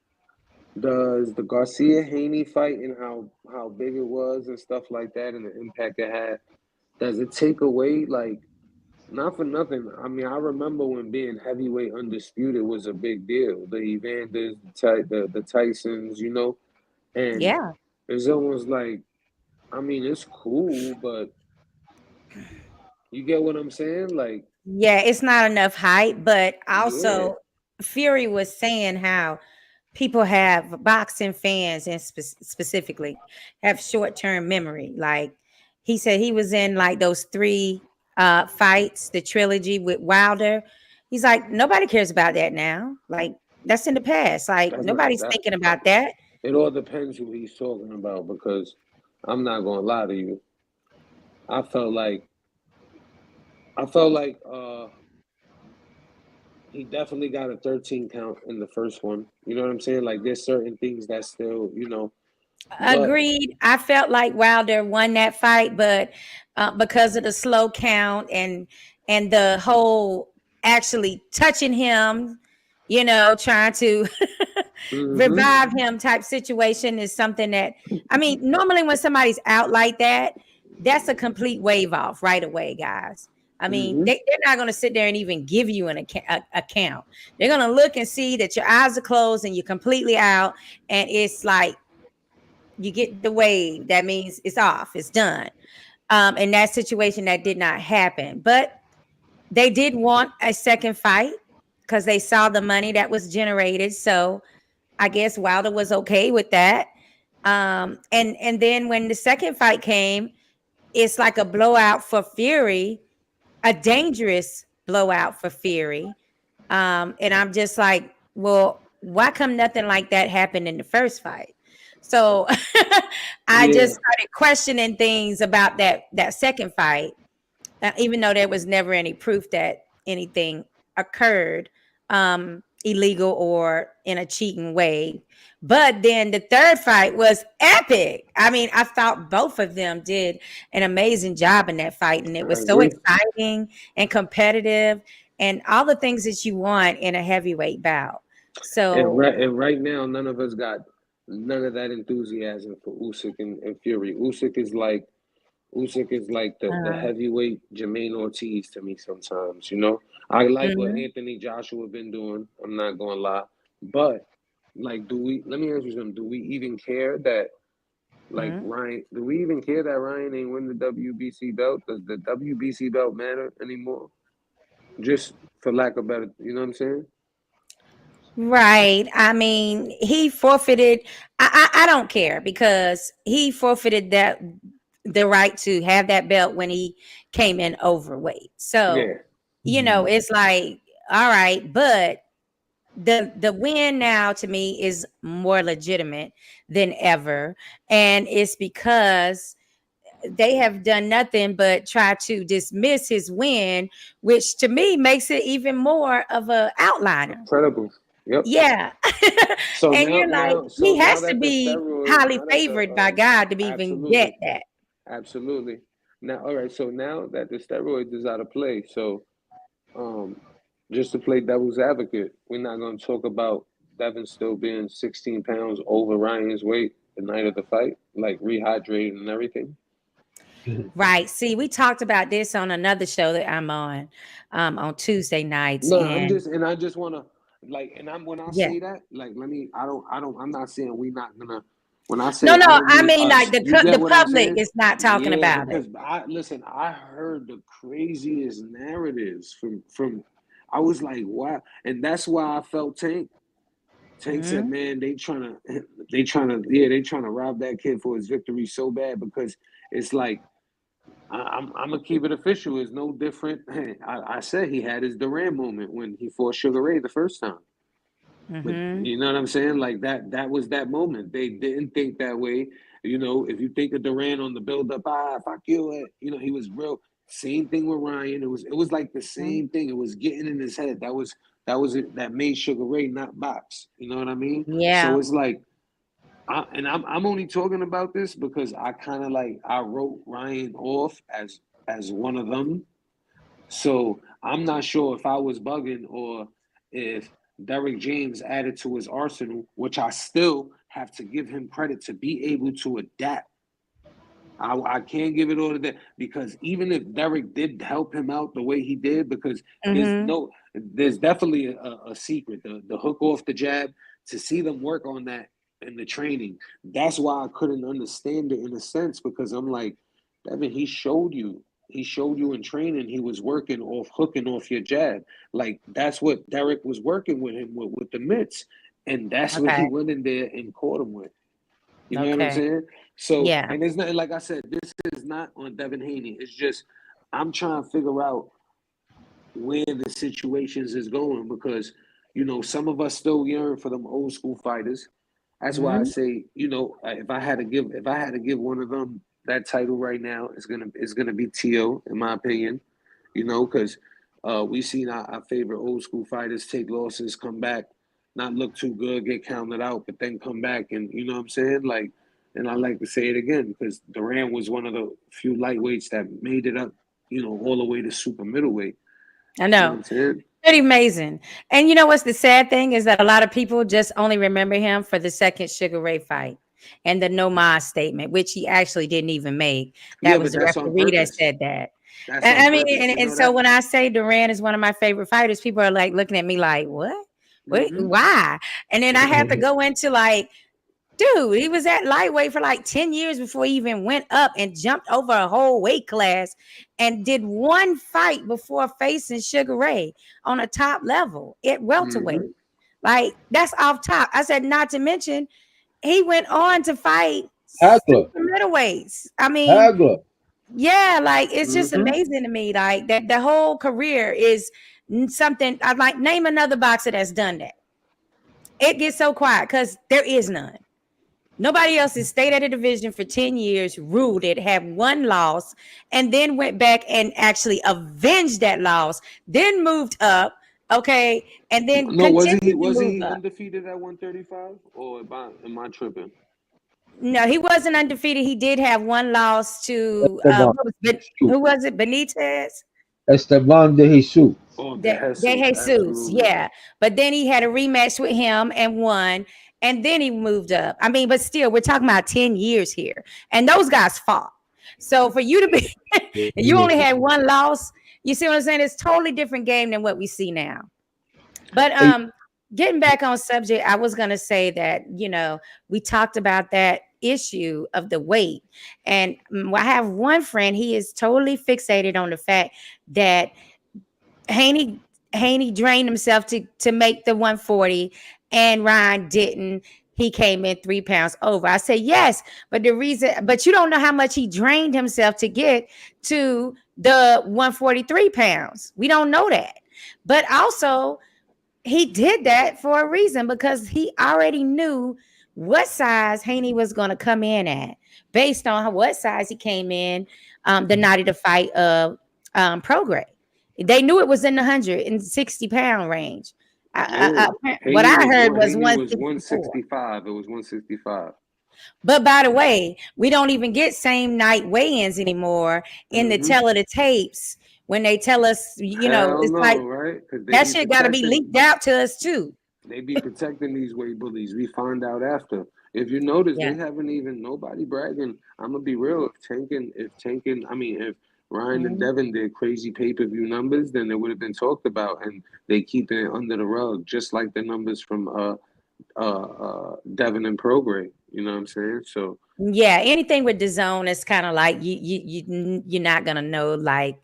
Does the Garcia Haney fight and how big it was and stuff like that and the impact it had, does it take away, like, not for nothing? I mean, I remember when being heavyweight undisputed was a big deal. The Evanders, the Tysons, you know, and it's almost like, I mean, it's cool, but you get what I'm saying? Like, yeah, it's not enough hype, but also Fury was saying how people have boxing fans and specifically have short-term memory. Like he said, he was in like those 3 fights, the trilogy with Wilder. He's like, nobody cares about that now. Like that's in the past. Like nobody's thinking about that. It all depends who he's talking about, because I'm not gonna lie to you. I felt like he definitely got a 13 count in the first one. You know what I'm saying? Like there's certain things that still, you know. Agreed. I felt like Wilder won that fight, but because of the slow count and the whole actually touching him, you know, trying to revive him type situation is something that, I mean, normally when somebody's out like that, that's a complete wave off right away, guys. I mean, they're not going to sit there and even give you an account. They're going to look and see that your eyes are closed and you're completely out. And it's like, you get the wave. That means it's off. It's done. In that situation, that did not happen. But they did want a second fight because they saw the money that was generated. So I guess Wilder was okay with that. And then when the second fight came, it's like a blowout for Fury, a dangerous blowout for Fury. And I'm just like, well, why come nothing like that happened in the first fight? So I just started questioning things about that second fight, even though there was never any proof that anything occurred illegal or in a cheating way. But then the third fight was epic. I mean, I thought both of them did an amazing job in that fight, and it was so exciting and competitive and all the things that you want in a heavyweight bout. So and right now, none of us got none of that enthusiasm for Usyk and Fury. Usyk is like the heavyweight Jermaine Ortiz to me sometimes, you know. I like what Anthony Joshua been doing. I'm not gonna lie. But like, let me ask you something. Do we even care that Ryan, do we even care that Ryan ain't win the WBC belt? Does the WBC belt matter anymore? Just for lack of better, you know what I'm saying? right. I mean, he forfeited. I don't care because he forfeited the right to have that belt when he came in overweight. So, you know, it's like, all right, but the win now to me is more legitimate than ever. And it's because they have done nothing but try to dismiss his win, which to me makes it even more of an outliner. Incredible. Yep. Yeah. So and now, you're like, so he has now to that be steroids, highly favored by God to even get that. Absolutely. Now, all right. So now that the steroids is out of play, so just to play devil's advocate, we're not going to talk about Devin still being 16 pounds over Ryan's weight the night of the fight, like rehydrating and everything. Right. See, we talked about this on another show that I'm on Tuesday nights. No, and I just want to like, and when I say that, like, I'm not saying we're not gonna. When I say no, I mean mean us, like the public is not talking about because it. I heard the craziest narratives from. I was like, wow, and that's why I felt Tank. Tank said, man, they trying to rob that kid for his victory so bad because it's like. I'm gonna keep it official. It's no different. Hey, I said he had his Durant moment when he fought Sugar Ray the first time. But you know what I'm saying? Like that was that moment. They didn't think that way. You know, if you think of Durant on the build up, fuck you, you know, he was real. Same thing with Ryan. It was like the same thing. It was getting in his head. That was it that made Sugar Ray not box. You know what I mean? Yeah. So it's like I'm only talking about this because I kind of like I wrote Ryan off as one of them. So I'm not sure if I was bugging or if Derek James added to his arsenal, which I still have to give him credit to be able to adapt. I can't give it all to that because even if Derek did help him out the way he did, because there's definitely a secret, the hook off the jab, to see them work on that in the training. That's why I couldn't understand it in a sense because I'm like, Devin, he showed you in training he was working off hooking off your jab. Like that's what Derek was working with him with the mitts, and that's what he went in there and caught him with. You know what I'm saying? So, and it's not, like I said, this is not on Devin Haney. It's just, I'm trying to figure out where the situations is going because, you know, some of us still yearn for them old school fighters. That's why I say, you know, if I had to give one of them that title right now, it's gonna be T.O. in my opinion. You know, because we've seen our favorite old school fighters take losses, come back, not look too good, get counted out, but then come back and you know what I'm saying? Like, and I like to say it again because Durant was one of the few lightweights that made it up, you know, all the way to super middleweight. I know. You know what I'm saying? Pretty amazing. And you know what's the sad thing is that a lot of people just only remember him for the second Sugar Ray fight and the no mas statement, which he actually didn't even make. That was the referee that said that. I mean, and so when I say Durant is one of my favorite fighters, people are like looking at me like, what? Why? And then I have to go into like Dude, he was at lightweight for like 10 years before he even went up and jumped over a whole weight class and did one fight before facing Sugar Ray on a top level at welterweight. Mhm. Like, that's off top. I said, not to mention, he went on to fight Hagler. super middleweights. I mean, Hagler. yeah, like it's just Mhm. amazing to me. Like that the whole career is something. I'd like name another boxer that's done that. It gets so quiet because there is none. Nobody else has stayed at a division for 10 years, ruled it, had one loss, and then went back and actually avenged that loss, then moved up, okay, and then No, continued to wasn't move he up. undefeated at 135? Or am I tripping? No, he wasn't undefeated. He did have one loss to Esteban. who was it? Benitez? Esteban de Jesus. Oh, De, De De Jesus, Jesus, absolutely. yeah. But then he had a rematch with him and won, and then he moved up. I mean, but still, we're talking about 10 years here, and those guys fought. So for you to be, you only had one loss. You see what I'm saying? It's totally different game than what we see now. But getting back on subject, I was gonna say that we talked about that issue of the weight, and I have one friend. He is totally fixated on the fact that Haney drained himself to make the 140, and Ryan didn't. He came in 3 pounds over. I said yes, but but you don't know how much he drained himself to get to the 143 pounds. We don't know that, but also he did that for a reason because he already knew what size Haney was going to come in at based on what size he came in the night of the fight of Prograde. They knew it was in the 160-pound range. What I heard was Haney was 164. 165. It was 165. But by the way, we don't even get same night weigh-ins anymore in the tell of the tapes when they tell us, Hell it's no, like right? Because that shit got to be leaked out to us too. They be protecting these weight bullies. We find out after. If you notice, Yeah. they haven't even nobody bragging. I'm gonna be real. If Ryan and Devin did crazy pay-per-view numbers, then it would have been talked about, and they keep it under the rug, just like the numbers from Devin and Prograde. You know what I'm saying? So Yeah, anything with DAZN is kind of like you're not gonna know like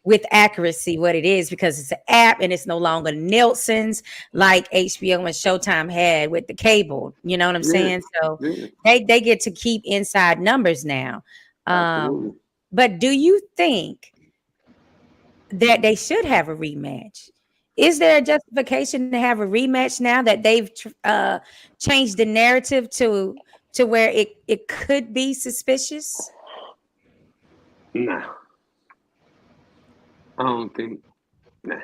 with accuracy what it is because it's an app and it's no longer Nielsen's like HBO and Showtime had with the cable. You know what I'm saying? So yeah, they get to keep inside numbers now. absolutely. But do you think that they should have a rematch? Is there a justification to have a rematch now that they've changed the narrative to where it could be suspicious? Nah, I don't think. Nah.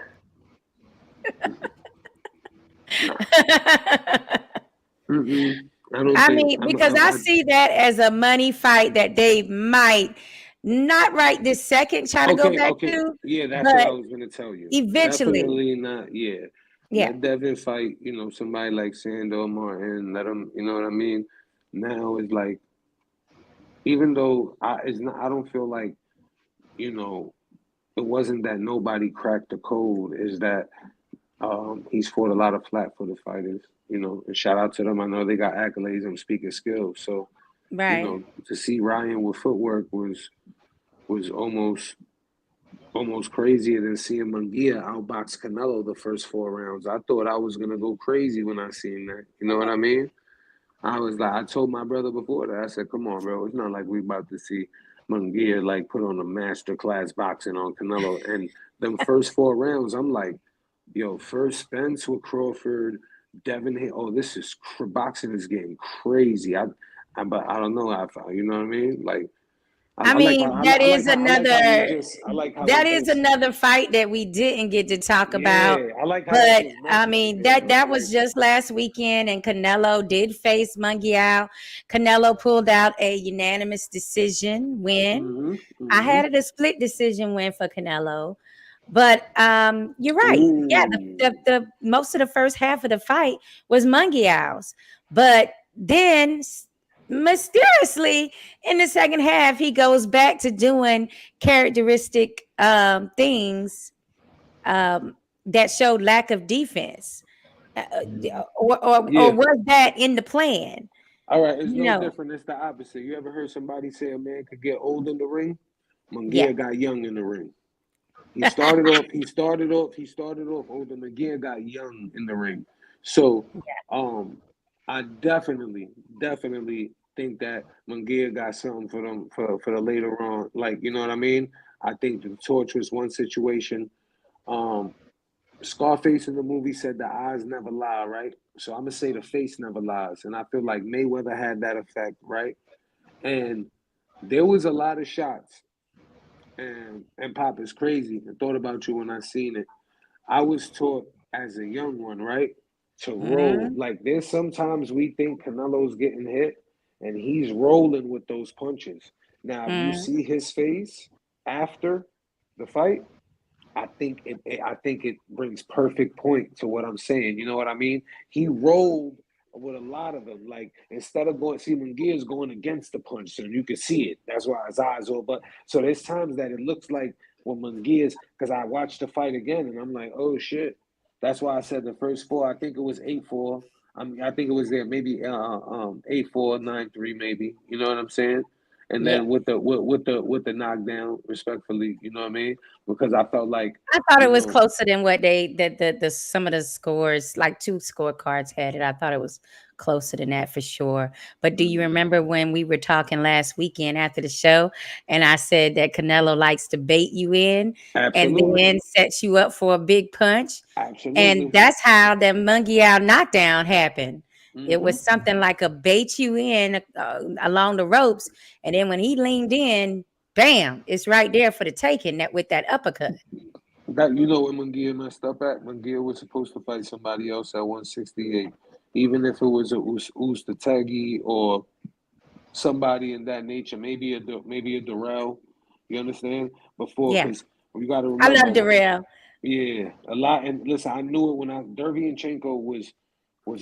I mean, because I see that as a money fight that they might not right this second try to go back to. Yeah, that's what I was gonna tell you. Eventually. Definitely not. Yeah. Yeah. Let Devin fight, somebody like Sandor Martin, let him, you know what I mean? Now it's like, even though I don't feel like, it wasn't that nobody cracked the code, is that he's fought a lot of flat-footed fighters, and shout out to them. I know they got accolades and speaking skills. So, right. To see Ryan with footwork was almost crazier than seeing Munguia outbox Canelo the first 4 rounds. I thought I was gonna go crazy when I seen that. You know what I mean? I told my brother before that. I said, "Come on, bro. It's not like we about to see Munguia like put on a master class boxing on Canelo." And them first 4 rounds, I'm like, "Yo, first Spence with Crawford, Devin. Oh, this is boxing is getting crazy." But I don't know how I felt. You know what I mean? Like. That is Just another fight that we didn't get to talk about. I like how But this was I mentioned. mean Yeah, that was just last weekend, and Canelo did face Munguia. Canelo pulled out a unanimous decision win. I had it a split decision win for Canelo. But you're right. Ooh. Yeah, the most of the first half of the fight was Munguia's. But then mysteriously in the second half he goes back to doing characteristic things that showed lack of defense, or was that in the plan? All right, it's You no know, different. It's the opposite. You ever heard somebody say a man could get old in the ring? yeah. Munguia got young in the ring. He started off older. Munguia got young in the ring. So, I definitely think that Munguia got something for them for the later on. Like, you know what I mean? I think the torch was one situation. Scarface in the movie said the eyes never lie, right? So I'm gonna say the face never lies, and I feel like Mayweather had that effect, right? And there was a lot of shots, and Pop is crazy. I thought about you when I seen it. I was taught as a young one, right, to roll. Like there's sometimes we think Canelo's getting hit, and he's rolling with those punches. Now, if you see his face after the fight, I think it brings perfect point to what I'm saying. You know what I mean? He rolled with a lot of them. Like instead of going, see Munguia's going against the punch, so you can see it. That's why his eyes are. But so there's times that it looks like when Munguia's, because I watched the fight again and I'm like, oh shit. That's why I said the first four. I think it was 8-4. I think it was there maybe 8-4, 9-3 maybe. You know what I'm saying? And Yeah. then with the knockdown, respectfully, you know what I mean? Because I felt like I thought it was closer than what the some of the scores, like 2 scorecards had it. I thought it was closer than that for sure. But do you remember when we were talking last weekend after the show, and I said that Canelo likes to bait you in and then sets you up for a big punch? Absolutely. And that's how the Munguia knockdown happened. It was something like a bait you in along the ropes, and then when he leaned in, bam, it's right there for the taking, that with that uppercut. That, you know what Munguia messed up at? Munguia was supposed to fight somebody else at 168, even if it was a Ustategi or somebody in that nature, maybe a Durrell. You understand? Before, because you got to remember, I love Durrell. Yeah, a lot. And listen, I knew it when Derevyanchenko was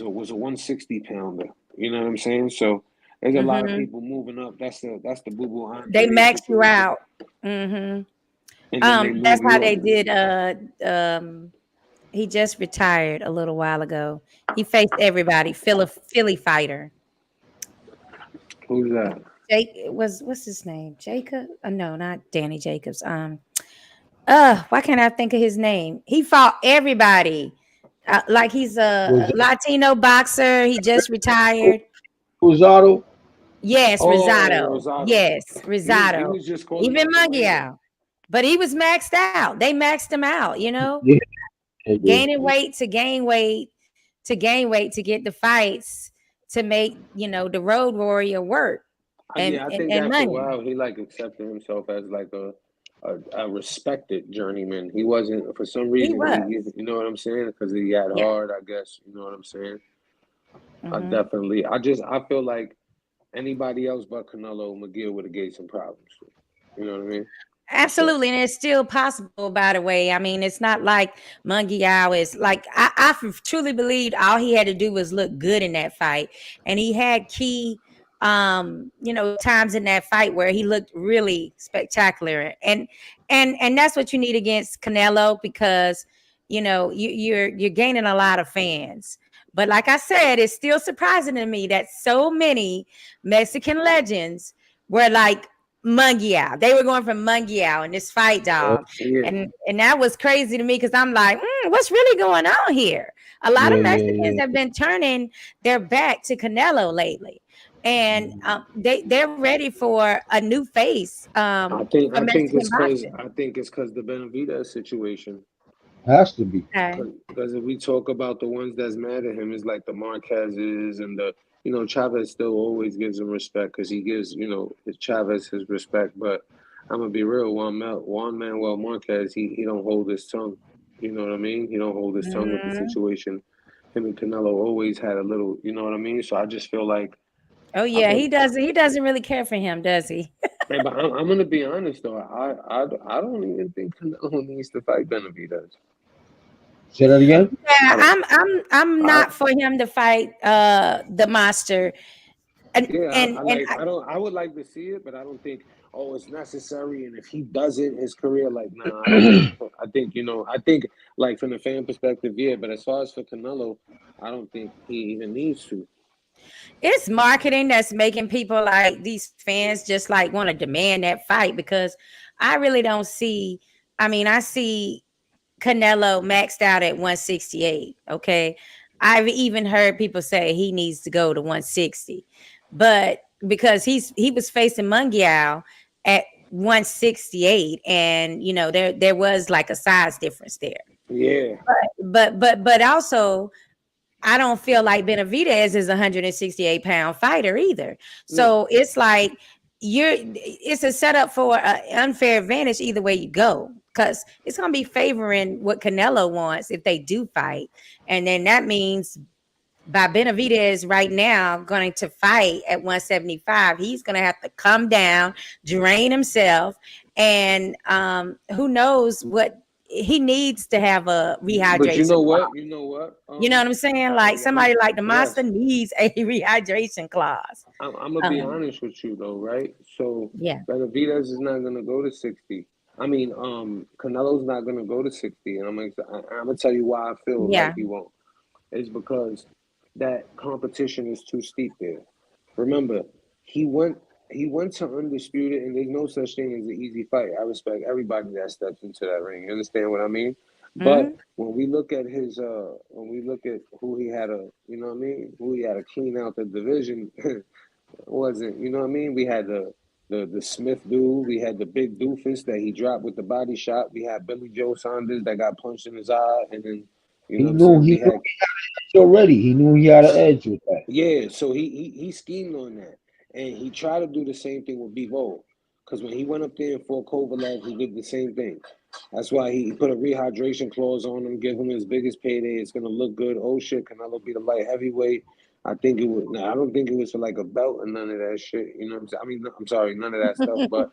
a 160 pounder. You know what I'm saying? So there's a lot of people moving up. That's the Boo Boo Andre. They max you out. That's how they did. He just retired a little while ago. He faced everybody. Philly fighter. Who's that? What's his name? Jacob? No, not Danny Jacobs. Why can't I think of his name? He fought everybody. Like he's a Latino boxer. He just retired. Rosado? Yes, Rosado. Yes, Rosado. He was just even Munguia. But he was maxed out. They maxed him out, you know? Yeah. Gaining weight to gain weight to gain weight to get the fights to make, you know, the road warrior work. And I think after a while he like accepted himself as like a respected journeyman. He wasn't, for some reason, you know what I'm saying? Because he had hard, I guess. You know what I'm saying? I feel like anybody else but Canelo, Munguia would have gave some problems. You know what I mean? Absolutely, and it's still possible, by the way. I mean, it's not like Munguia is like, I truly believed all he had to do was look good in that fight, and he had key you know, times in that fight where he looked really spectacular, and that's what you need against Canelo, because you know you're gaining a lot of fans. But like I said, it's still surprising to me that so many Mexican legends were like Munguia. They were going for Munguia in this fight, dog. And that was crazy to me, because I'm like, what's really going on here? A lot of Mexicans have been turning their back to Canelo lately. And they're ready for a new face. I think it's because the Benavidez situation. Has to be. Because if we talk about the ones that's mad at him, it's like the Marquezes and the, you know, Chavez still always gives him respect because he gives, you know, Chavez his respect. But I'm gonna be real, Juan Manuel Marquez, he don't hold his tongue. You know what I mean? He don't hold his tongue with the situation. Him and Canelo always had a little, you know what I mean? So I just feel like, he doesn't really care for him, does he? Man, but I'm gonna be honest though. I don't even think Canelo needs to fight Benavidez. Say that again? Yeah, I'm not for him to fight the monster. I would like to see it, but I don't think. oh, it's necessary, and if he doesn't, his career, like, nah, I don't think, I think, like, from the fan perspective, yeah, but as far as for Canelo, I don't think he even needs to. It's marketing that's making people like these fans just like want to demand that fight, because I really don't see. I mean, I see Canelo maxed out at 168. Okay. I've even heard people say he needs to go to 160, but because he was facing Munguiao at 168, and there was like a size difference there. Yeah. But also, I don't feel like Benavidez is a 168-pound fighter either. So it's like it's a setup for an unfair advantage either way you go, because it's going to be favoring what Canelo wants if they do fight. And then that means by Benavidez right now going to fight at 175, he's going to have to come down, drain himself, and who knows what he needs to have a rehydration. But you know what? You know what I'm saying? Like somebody like the monster needs a rehydration clause. I'm gonna be honest with you though, right? So yeah, Benavidez is not gonna go to 60. I mean, Canelo's not gonna go to 60, and I'm gonna tell you why I feel like he won't. It's because that competition is too steep there. Remember, he went to undisputed, and there's no such thing as an easy fight. I respect everybody that steps into that ring. You understand what I mean? But when we look at his, when we look at who he had who he had to clean out the division, wasn't, you know what I mean? We had the Smith dude, we had the big doofus that he dropped with the body shot. We had Billy Joe Saunders that got punched in his eye, and then he knew he had already. He knew he had an edge with that. Yeah, so he schemed on that, and he tried to do the same thing with Bivol, because when he went up there and fought Kovalev, he did the same thing. That's why he put a rehydration clause on him, give him his biggest payday. It's gonna look good. Oh shit, Canelo be the light heavyweight. I think it would. No, I don't think it was for like a belt and none of that shit. You know what I'm saying? I mean, I'm sorry, none of that stuff. But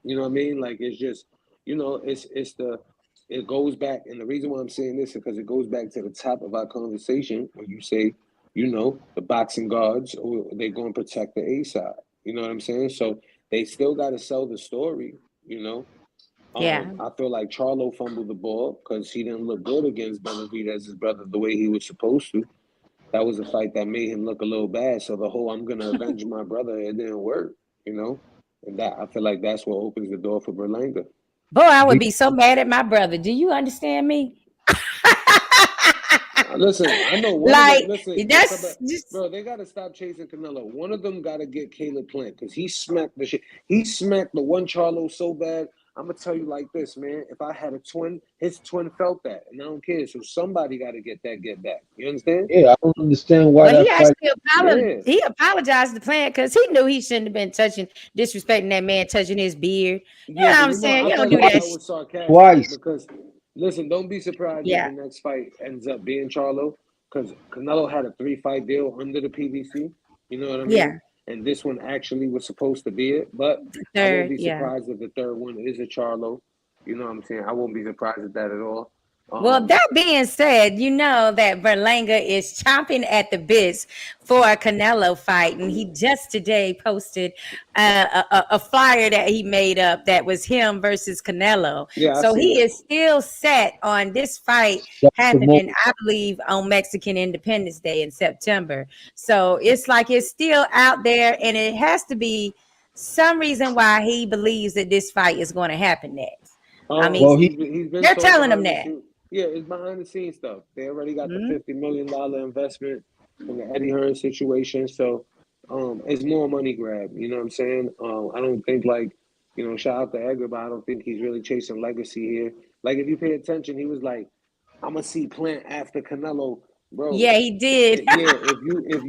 you know what I mean? Like, it's just, it goes back, and the reason why I'm saying this is because it goes back to the top of our conversation when you say, the boxing guards, or they're going to protect the A side. You know what I'm saying? So they still got to sell the story. I feel like Charlo fumbled the ball because he didn't look good against Benavidez's brother the way he was supposed to. That was a fight that made him look a little bad. So the whole I'm gonna avenge my brother, it didn't work. And that, I feel like that's what opens the door for Berlanga. Boy, I would be so mad at my brother. Do you understand me? Listen, I know one like of them, bro, they gotta stop chasing Canelo. One of them gotta get Caleb Plant, because he smacked the shit. He smacked the one Charlo so bad. I'm gonna tell you like this, man. If I had a twin, his twin felt that, and I don't care. So somebody got to get back. You understand? Yeah, I don't understand why. Well, he apologized to Plant because he knew he shouldn't have been disrespecting that man, touching his beard. You know what I'm saying? You don't do that. Was sarcastic twice. Because listen, don't be surprised if the next fight ends up being Charlo, because Canelo had a 3-fight deal under the PBC. You know what I mean? Yeah. And this one actually was supposed to be it, but I won't be surprised if the third one is a Charlo. You know what I'm saying? I won't be surprised at that at all. Well, that being said, you know that Berlanga is chomping at the bits for a Canelo fight, and he just today posted a flyer that he made up that was him versus Canelo. Yeah, so he is still set on this fight happening, I believe, on Mexican Independence Day in September. So it's like it's still out there, and it has to be some reason why he believes that this fight is going to happen next. I mean, he's been they're telling him that. Yeah, it's behind the scenes stuff. They already got the $50 million investment from the Eddie Hearn situation. So it's more money grab. You know what I'm saying? I don't think shout out to Edgar, but I don't think he's really chasing legacy here. Like, if you pay attention, he was like, I'm going to see Plant after Canelo. Bro. Yeah, he did. if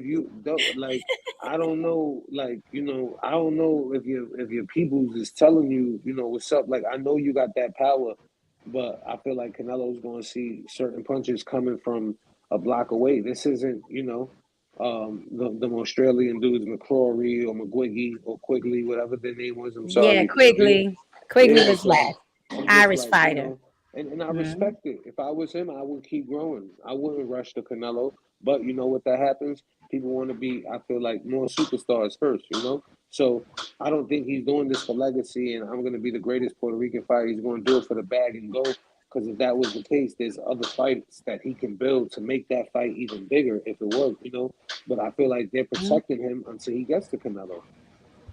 you don't, like, I don't know, like, I don't know if your peoples is telling you, what's up. Like, I know you got that power, but I feel like Canelo's going to see certain punches coming from a block away. This isn't, the Australian dudes, McCrory or McGuiggy or Quigley, whatever their name was. I'm sorry. Yeah, Quigley. Quigley was last. Irish fighter. And I respect it. If I was him, I would keep growing. I wouldn't rush to Canelo. But you know what that happens? People want to be, I feel like, more superstars first, you know? So I don't think he's doing this for legacy and I'm going to be the greatest Puerto Rican fighter. He's going to do it for the bag and go. Because if that was the case, there's other fights that he can build to make that fight even bigger if it worked, you know? But I feel like they're protecting him until he gets to Canelo.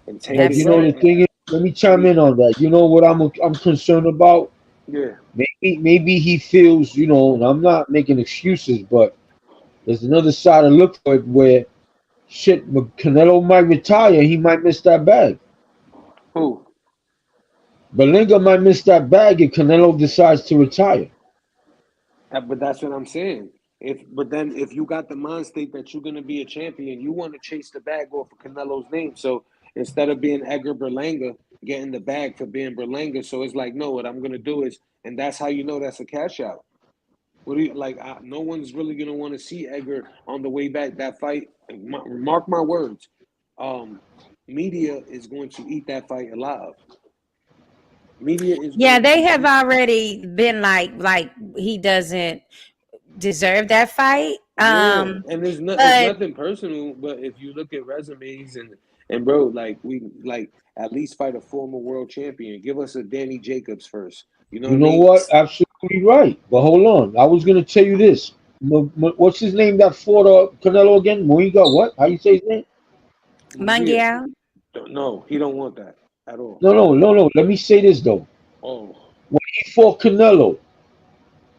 And Tank But is you know the saying, thing is, let me chime in on that. You know what I'm concerned about? yeah. Maybe he feels, you know, and I'm not making excuses, but there's another side to look for it where shit, Canelo might retire. He might miss that bag. Who? Berlanga might miss that bag if Canelo decides to retire. But that's what I'm saying. But then if you got the mind state that you're gonna be a champion, you want to chase the bag off of Canelo's name. So instead of being Edgar Berlanga, getting the bag for being Berlanga, so it's like, no, what I'm gonna do is, and that's how you know that's a cash out. What do you like? No one's really gonna want to see Edgar on the way back that fight. Mark my words. Media is going to eat that fight alive. Media is Yeah, going they to have already been like he doesn't deserve that fight. Yeah, and it's But nothing personal, but if you look at resumes and bro, like we like at least fight a former world champion. Give us a Danny Jacobs first. You know You what I know mean? what? Absolutely right. But hold on. I was going to tell you this. What's his name that fought Canelo again? Moiga, what? How you say his name? Yeah. Munguia, No, he don't want that at all. No. Let me say this, though. Oh, When he fought Canelo,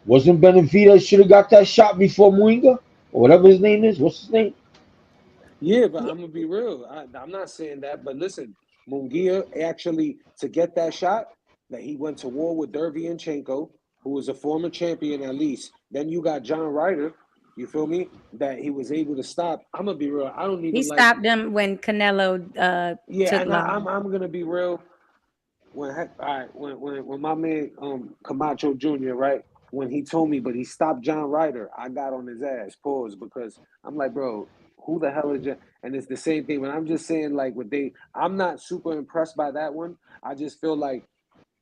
wasn't Benavidez should have got that shot before Moiga? Or whatever his name is. What's his name? yeah, but I'm gonna be real. I'm not saying that, but listen, Munguia actually to get that shot that he went to war with Derevyanchenko, who was a former champion at least. Then you got John Ryder. You feel me? That he was able to stop. I'm gonna be real. I don't he even like. stopped him when Canelo Yeah, took and long. I'm gonna be real. All right, when my man Camacho Jr. right when he told me, but he stopped John Ryder, I got on his ass. Pause because I'm like, bro, who the hell is John? And it's the same thing. When I'm just saying like I'm not super impressed by that one. I just feel like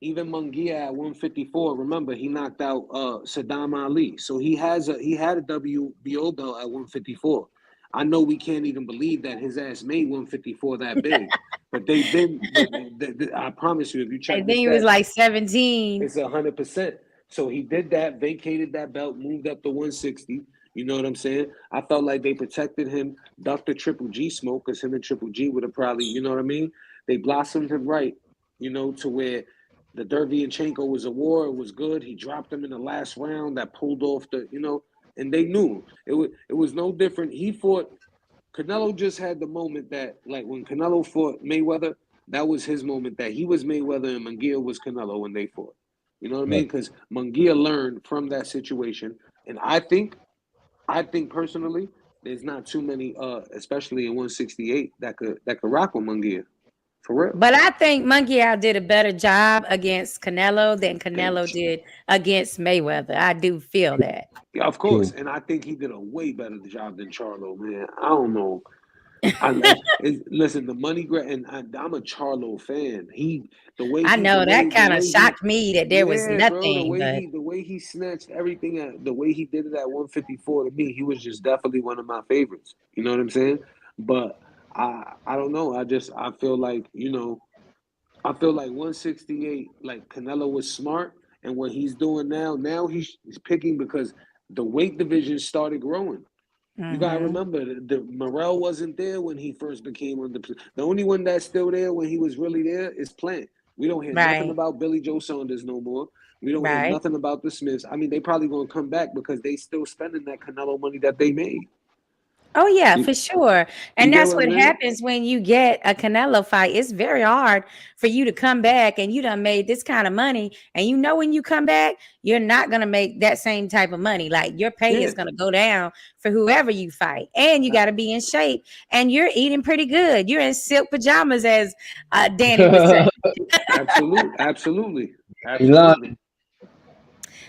even Munguia at 154. Remember, he knocked out Saddam Ali, so he had a WBO belt at 154. I know we can't even believe that his ass made 154 that big, but they've been. I promise you, if you I check think the he was stats, like 17. it's 100%. So he did that, vacated that belt, moved up to 160. You know what I'm saying? I felt like they protected him, ducked the Triple G smoke, because him and Triple G would have probably, you know what I mean? They blossomed him right, you know, to where the Derevyanchenko was a war, it was good. He dropped him in the last round that pulled off the, you know, and they knew it was no different. He fought Canelo just had the moment that like when Canelo fought Mayweather, that was his moment that he was Mayweather and Munguia was Canelo when they fought. You know what I mean? Right. Because Munguia learned from that situation, and I think personally, there's not too many, especially in 168, that could rock with Munguia, for real. But I think Munguia did a better job against Canelo than And Canelo did against Mayweather. I do feel that. yeah, of course, True. and I think he did a way better job than Charlo, man. I don't know. Listen, the money grab, and I'm a Charlo fan. I know that The kind of way he, shocked me that there was yeah, bro, nothing, but the way he snatched everything, the way he did it at 154 to me, he was just definitely one of my favorites. You know what I'm saying? But I don't know. I feel like I feel like 168, like Canelo was smart, and what he's doing now he's picking because the weight division started growing. You gotta hmm remember the Morrell wasn't there when he first became the only one that's still there when he was really there is Plant. We don't hear nothing right, about Billy Joe Saunders no more. We don't hear right. nothing about the Smiths. I mean, they probably gonna come back because they still spending that Canelo money that they made. Oh yeah, You, for sure. you And get that's what I'm what saying? happens when you get a Canelo fight. It's very hard for you to come back and you done made this kind of money. And you know when you come back, you're not gonna make that same type of money. Like your pay is Yeah. gonna go down for whoever you fight. And you gotta be in shape. And you're eating pretty good. You're in silk pajamas, as Danny would say. Absolutely. Elon, Absolutely.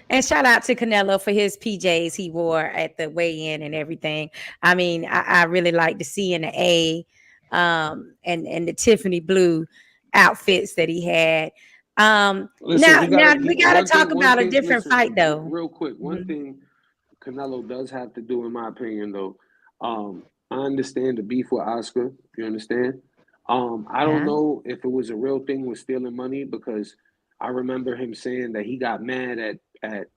And shout out to Canelo for his PJs he wore at the weigh-in and everything. I mean, I really like to see in the and the Tiffany blue outfits that he had. Listen, Now we gotta talk one about a thing, different listen, fight though. real quick. One Mhm. thing Canelo does have to do, in my opinion, though, I understand the beef with Oscar. You understand? I don't know if it was a real thing with stealing money, because I remember him saying that he got mad at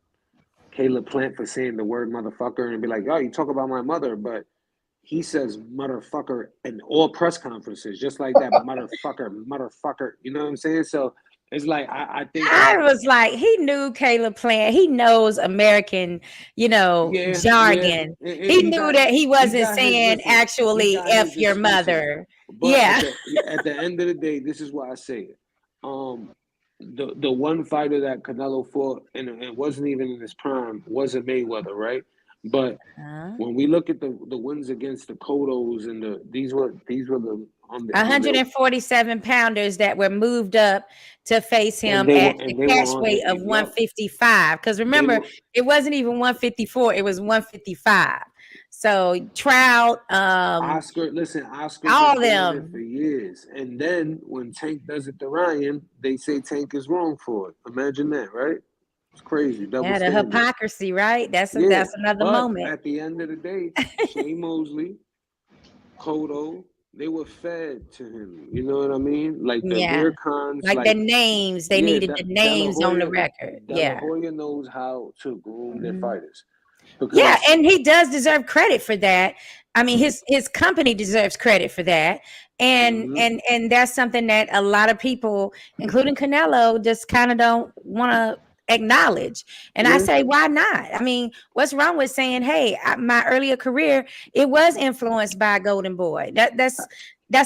Caleb Plant for saying the word motherfucker and be like, "Oh, you talk about my mother," but he says motherfucker in all press conferences, just like that, motherfucker. You know what I'm saying? So it's like I think I was like, he knew Caleb Plant. He knows American, yeah, jargon. and He knew that he wasn't got his saying listen, he actually got F his your excuses. mother. But Yeah. at the end of the day, this is why I say it. The one fighter that Canelo fought, and it wasn't even in his prime, wasn't Mayweather, right? But when we look at the wins against the Cottos and these were the 147 pounders that were moved up to face him at the they were catch on weight it. of 155. Because remember, it wasn't even 154, it was 155. So Trout, Oscar all been doing them it for years. And then when Tank does it to Ryan, they say Tank is wrong for it. Imagine that, right? It's crazy. Double the standard. hypocrisy, right? That's another but moment. At the end of the day, Shane Mosley, Cotto, they were fed to him. You know what I mean? Like the Beer Cons, like the names. They needed the names on the record. De La Hoya knows how to groom their fighters. Yeah, and he does deserve credit for that. I mean, his company deserves credit for that, and that's something that a lot of people, including Canelo, just kind of don't want to acknowledge. And I say, why not? I mean, what's wrong with saying, hey, my earlier career, it was influenced by Golden Boy. That's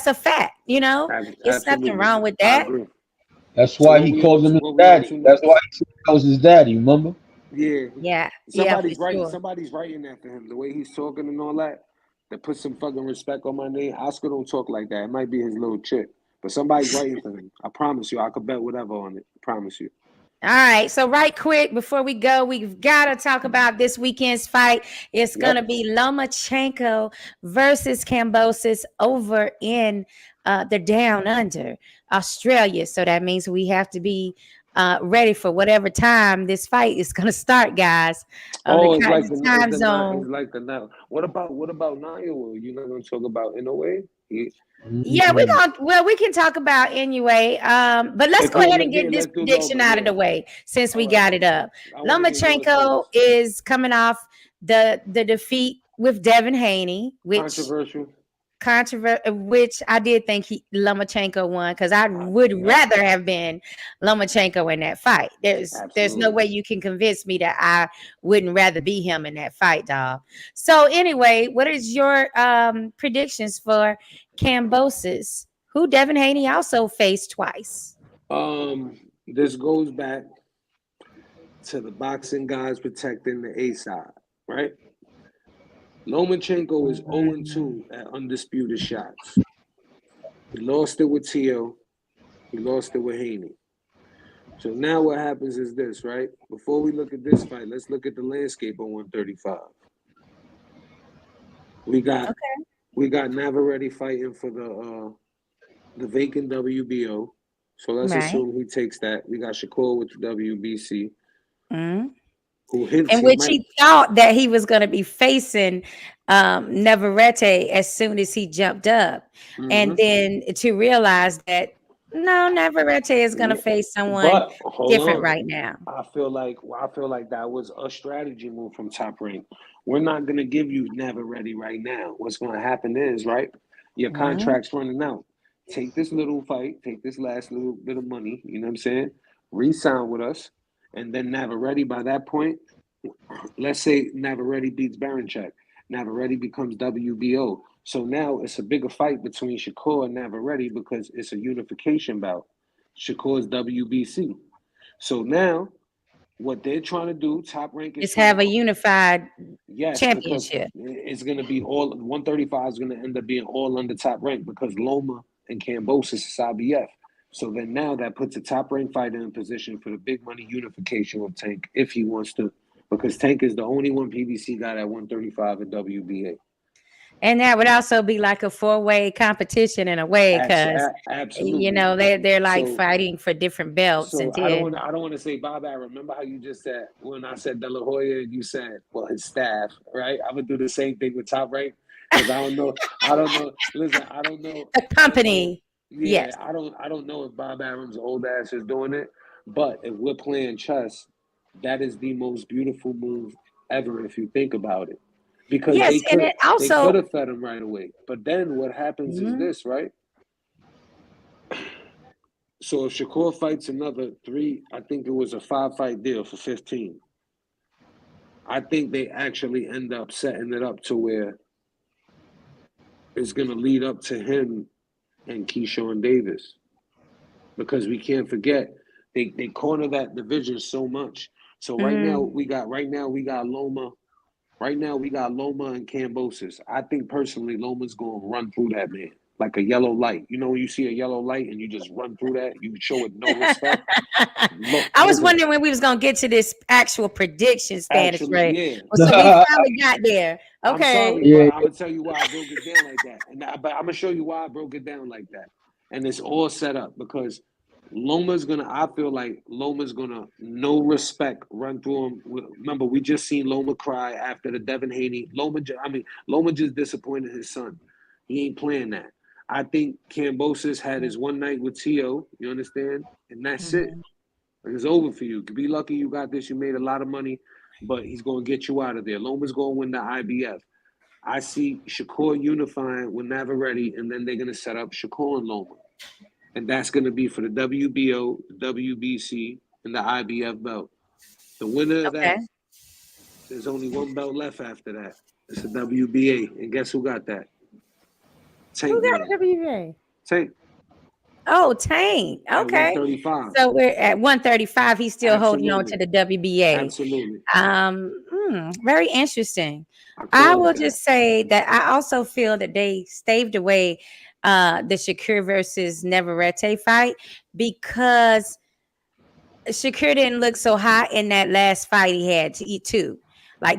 a fact, It's nothing wrong with that. That's why he calls him his daddy. That's why he calls his daddy, remember? Yeah. Somebody's writing. Sure. Somebody's writing after him. The way he's talking and all that. That put some fucking respect on my name. Oscar don't talk like that. It might be his little chick, but somebody's writing for him. I promise you. I could bet whatever on it. I promise you. All right. So right quick before we go, we've got to talk about this weekend's fight. It's gonna be Lomachenko versus Kambosos over in the Down Under, Australia. So that means we have to be ready for whatever time this fight is going to start, guys. It's like the time zone. It's like the now. What about Nayo? You're not going to talk about Inoue? Yeah, we can talk about Inoue. But let's go ahead and get this prediction out of the way since we got it up. Lomachenko is coming off the defeat with Devin Haney, which controversial, which I did think Lomachenko won, because I would rather have been Lomachenko in that fight. There's no way you can convince me that I wouldn't rather be him in that fight, dog. So anyway, what is your predictions for Kambosos, who Devin Haney also faced twice? This goes back to the boxing guys protecting the A side, right? Lomachenko is 0-2 at undisputed shots. He lost it with Tio. He lost it with Haney. So now what happens is this, right? Before we look at this fight, let's look at the landscape on 135. We got Navarrete fighting for the vacant WBO. So let's assume he takes that. We got Shakur with the WBC. He thought that he was going to be facing Navarrete as soon as he jumped up, and then to realize that no, Navarrete is going to face someone different right now. I feel like that was a strategy move from Top Rank. We're not going to give you Navarrete right now. What's going to happen is, right, your contract's running out. Take this little fight, take this last little bit of money, you know what I'm saying? Re-sign with us. And then Navarrete, by that point, let's say Navarrete beats Baranchek. Navarrete becomes WBO. So now it's a bigger fight between Shakur and Navarrete because it's a unification bout. Shakur's WBC. So now what they're trying to do, Top Rank is have a unified championship. It's going to be all 135 is going to end up being all under Top Rank because Loma and Kambosos is IBF. So then now that puts a Top Rank fighter in position for the big money unification with Tank if he wants to, because Tank is the only one PBC got at 135 at WBA. And that would also be like a 4-way competition in a way, because they're like fighting for different belts. So I don't want to say Bob. I remember how you just said when I said De La Hoya, and you said his staff, right? I would do the same thing with Top Rank. Because I don't know. Listen, I don't know. The company. Yeah, Yes. I don't know if Bob Arum's old ass is doing it, but if we're playing chess, that is the most beautiful move ever if you think about it. Because Yes, and it they could also have fed him right away. But then what happens is this, right? So if Shakur fights another 3, I think it was a 5-fight deal for 15. I think they actually end up setting it up to where it's gonna lead up to him and Keyshawn Davis. Because we can't forget they corner that division so much. So right now we got Loma. Right now we got Loma and Cambosis. I think personally Loma's gonna run through that man like a yellow light. You know when you see a yellow light and you just run through that, you show it no respect. I was wondering when we was gonna get to this actual prediction, Spanish Ray. Yeah. Well, so we finally got there. Okay. I'm sorry, but I'm gonna tell you why I broke it down like that. But I'm gonna show you why I broke it down like that. And it's all set up because I feel like Loma's gonna no respect run through him. Remember, we just seen Loma cry after the Devin Haney. Loma just disappointed his son. He ain't playing that. I think Cambosis had his one night with T.O., you understand? And that's it. It's over for you. Be lucky you got this. You made a lot of money, but he's going to get you out of there. Loma's going to win the IBF. I see Shakur unifying with Navarrete, and then they're going to set up Shakur and Loma. And that's going to be for the WBO, the WBC, and the IBF belt. The winner of that, there's only one belt left after that. It's the WBA. And guess who got that? Tank. Who got the WBA? Tank. Oh, Tank. Okay. 135. So we're at 135. He's still holding on to the WBA. Absolutely. Very interesting. I will just say that I also feel that they staved away the Shakur versus Navarrete fight because Shakur didn't look so hot in that last fight he had to eat too. Like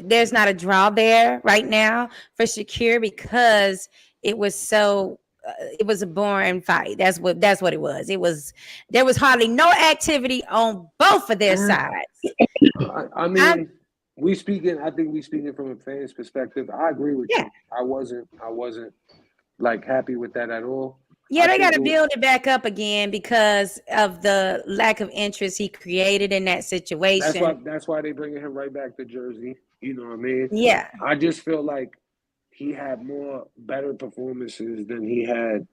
there's not a draw there right now for Shakur because it was so it was a boring fight. That's what it was. There was hardly no activity on both of their sides. I mean, I think we speaking from a fan's perspective. I agree with you. I wasn't like happy with that at all. Yeah, they got to build it back up again because of the lack of interest he created in that situation. That's why they bringing him right back to Jersey. You know what I mean? Yeah. I just feel like he had more better performances than he had,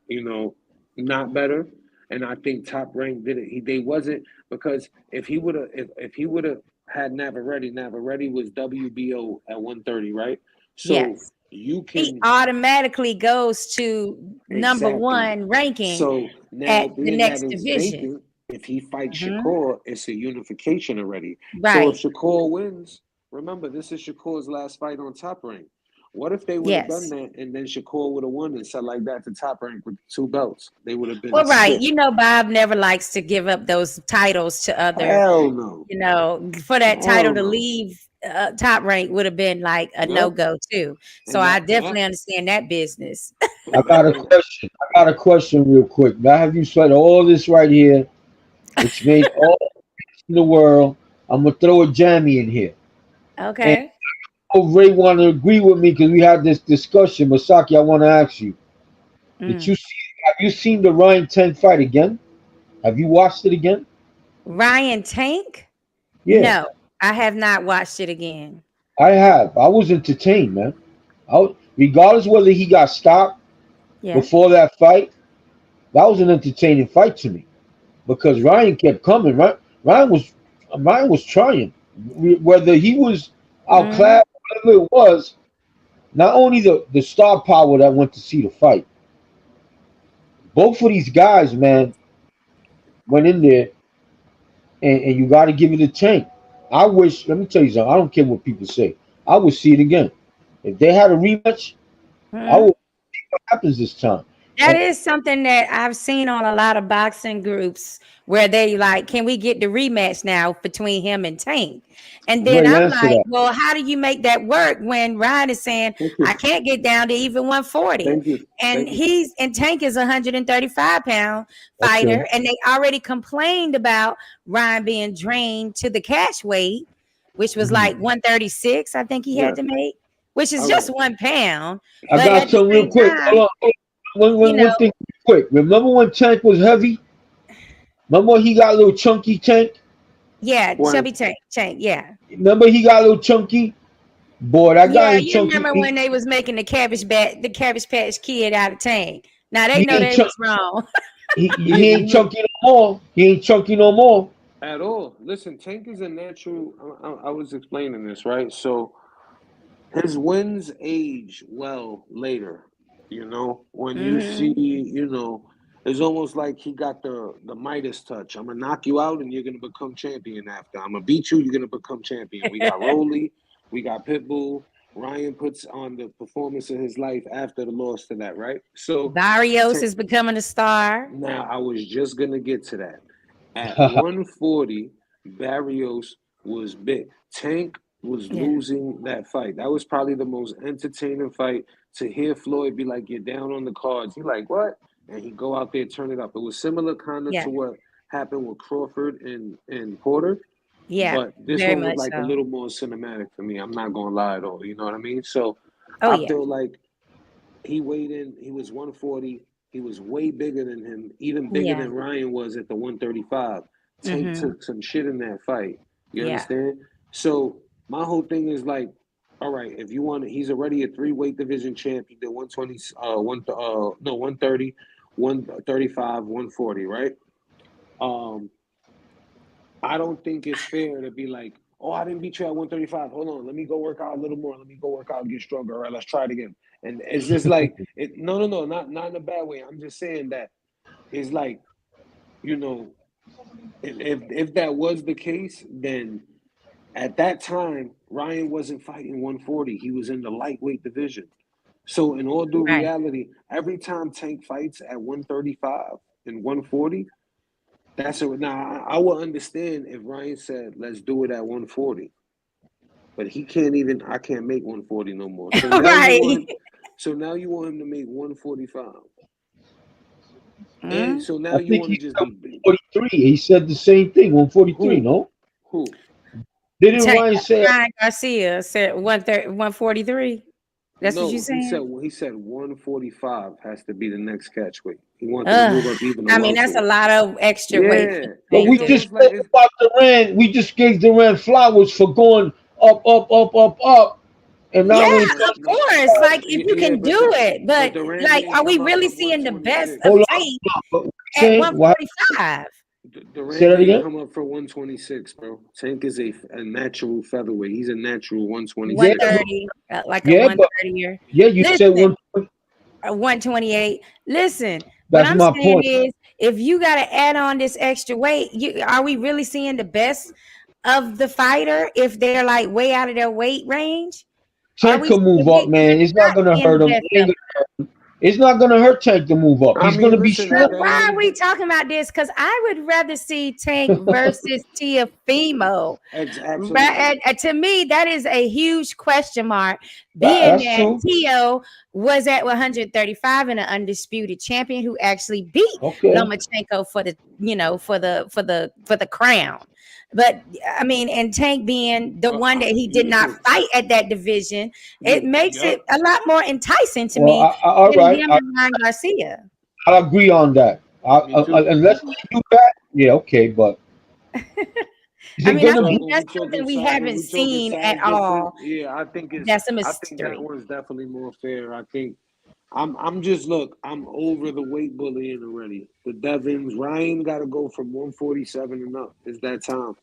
not better. And I think Top Rank did it. They wasn't because if he would have had Navarrete was WBO at 130, right? So he automatically goes to number one ranking. So now at the next division. If he fights Shakur, it's a unification already. Right. So if Shakur wins, remember this is Shakur's last fight on Top Rank. What if they would have done that and then Shakur would have won and said like that to Top Rank with 2 belts? They would have been right. Bob never likes to give up those titles to other. Hell no. For that title to leave Top Rank would have been like a no-go too. So I definitely understand that business. I got a question real quick. Now have you said all this right here, which made all in the world? I'm gonna throw a jammy in here. Okay. And Ray want to agree with me because we had this discussion. Masaki, I want to ask you: have you seen the Ryan Tank fight again? Have you watched it again? Ryan Tank? Yeah. No, I have not watched it again. I have. I was entertained, man. Regardless whether he got stopped before that fight, that was an entertaining fight to me because Ryan kept coming. Right? Ryan was trying, whether he was outclassed. Whatever it was, not only the star power that went to see the fight, both of these guys, man, went in there, and you got to give it a Tank. Let me tell you something. I don't care what people say. I would see it again. If they had a rematch, I would see what happens this time. That is something that I've seen on a lot of boxing groups where they like, can we get the rematch now between him and Tank? And then I'm like, well, how do you make that work when Ryan is saying I can't get down to even 140? And Tank is a 135-pound fighter, and they already complained about Ryan being drained to the catch weight, which was like 136. I think he had to make. which is All just right. 1 pound. I But got at the some real same quick. time, Hold on. you One know, thing quick. Remember when Tank was heavy? Remember he got a little chunky Tank? yeah, When chubby tank, yeah. Remember he got a little chunky? Boy, that guy Yeah, ain't you chunky. remember when they was making the Cabbage Patch Kid out of Tank. Now they He know ain't they was wrong. he ain't chunky no more. He ain't chunky no more. at all. Listen, Tank is a natural. I was explaining this, right? So his wins age well later. You know, when you see, Hmm. it's almost like he got the Midas touch. I'm gonna knock you out, and you're gonna become champion after. I'm gonna beat you. You're gonna become champion. We got Rolly, we got Pitbull. Ryan puts on the performance of his life after the loss to that, right? So, Barrios Tank, is becoming a star. now I was just gonna get to that. At 140, Barrios was big. Tank was Yeah, losing that fight. That was probably the most entertaining fight to hear Floyd be like, "You're down on the cards." He like, "What?" And he go out there, turn it up. It was similar kind of yeah, to what happened with Crawford and Porter, yeah, but this very one was much like a so. little more cinematic for me. I'm not gonna lie at all. You know what I mean? So Oh I yeah. feel like he weighed in. He was 140. He was way bigger than him, even bigger Yeah. than Ryan was at the 135. Tank Hmm. took some shit in that fight. You Yeah. understand? So my whole thing is like, all right, if you want, he's already a three-weight division champ. He did 120, no 130, 135, 140, right? Um, I don't think it's fair to be like, oh, I didn't beat you at 135. Hold on, let me go work out a little more. Let me go work out and get stronger. All right, let's try it again. And it's just like it. No, not in a bad way. I'm just saying that it's like, you know, if that was the case, then at that time Ryan wasn't fighting 140. He was in the lightweight division. So in all due Right. reality, every time Tank fights at 135 and 140, that's a now I will understand if Ryan said, let's do it at 140. But he can't even I can't make 140 no more. Right. So now you want him to make 145. And Mm. so now I you think want to he just said be big. 143. He said the same thing. 143. Who? No, Who? didn't Tank Ryan say? Ryan Garcia said 130, 143. That's what you No, saying? he said 145 has to be the next catch weight. He wanted to move Ugh. up even a I mean, that's a welterweight. lot of extra weight for Yeah. But Tank You we know to. just what's like spoke about Durant. We just gave Durant flowers for going up, and Yeah, now when it no, comes of no. course. Like if you Yeah, can do it, but but Durant like, didn't are we come up really from seeing the best of 126. hold on, Tank what we at saying? What? 145? Say Durant that didn't again. come up for 126, bro. Tank is a natural featherweight. He's a natural Yeah, 126. 130, like a yeah, but 130er. yeah, you said Listen, one. 128. Listen, what That's I'm my saying point. is, if you got to add on this extra weight, are we really seeing the best of the fighter if they're like way out of their weight range? Are Tank we? can move up, man. It's not Not gonna seeing the hurt him. best of. It's not gonna hurt Tank to move up. I He's mean, gonna be listen, strong. at But the end why of are the we day, talking about this? Because I would rather see Tank versus Tiafimo. absolutely. To me, that is a huge question mark, being That's that true. Tio was at 135 and an undisputed champion who actually beat Okay. Lomachenko for the, for the crown. But I mean, and Tank being the one that he did not fight at that division, it makes Yep. it a lot more enticing to Well, me all than right. him and Ryan Garcia. I'll agree on that. Me too. Unless they do that, yeah, okay. But is I it mean, I gonna be? think that's something we When haven't we talking seen at size difference, all. yeah, That's a I think that mystery. one's definitely more fair. I think I'm just look, I'm over the weight bullying already. The Devins, Ryan got to go from 147 and up. It's that time.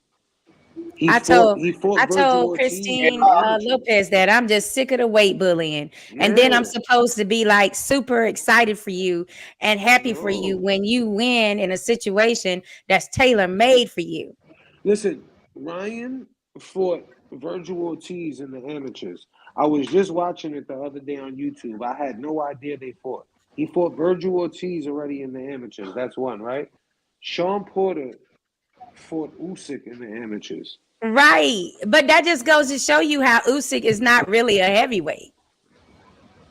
I told He fought I Virgil told Ortiz in Christine the amateurs. Lopez that I'm just sick of the weight bullying, and then I'm Yeah, supposed to be like super excited for you and happy for you no. when you win in a situation that's tailor made for you. Listen, Ryan fought Virgil Ortiz in the amateurs. I was just watching it the other day on YouTube. I had no idea they fought. He fought Virgil Ortiz already in the amateurs. That's one, right? Sean Porter fought Usyk in the amateurs. Right, but that just goes to show you how Usyk is not really a heavyweight.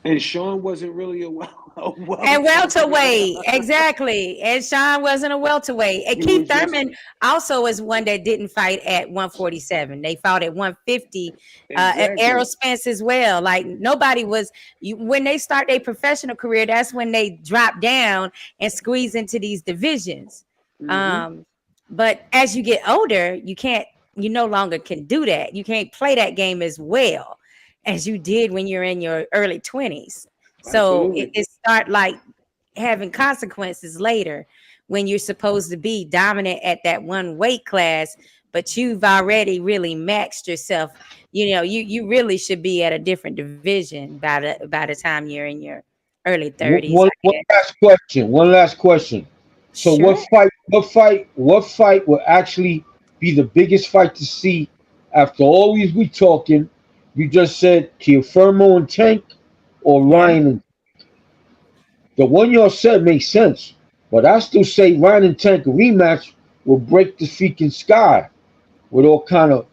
And Sean wasn't really a And welterweight, exactly. And Sean wasn't a welterweight. And Keith Thurman also is one that didn't fight at 147. They fought at 150. Exactly. Errol Spence as well. Like nobody was. When they start their professional career, that's when they drop down and squeeze into these divisions. But as you get older, you no longer can do that. You can't play that game as well as you did when you're in your early 20s. So it start like having consequences later when you're supposed to be dominant at that one weight class, but you've already really maxed yourself. You know, you really should be at a different division by the time you're in your early 30s. One last question. So Sure. what fight will actually be the biggest fight to see after all these we talking? You just said Teofimo and Tank or Ryan and the one y'all said makes sense, but I still say Ryan and Tank rematch will break the freaking sky with all kind of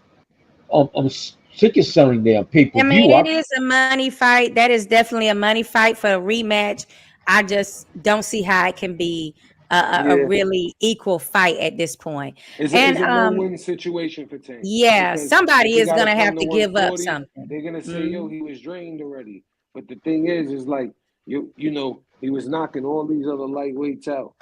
ticket selling there on pay-per-view. I mean, it is a money fight. That is definitely a money fight for a rematch. I just don't see how it can be a really equal fight at this point. It's a no-win situation for Tank. Yeah, because somebody if he is gotta gonna come have to give up 140, something. They're gonna say, "Yo, he was drained already." But the thing is like you know, he was knocking all these other lightweights out.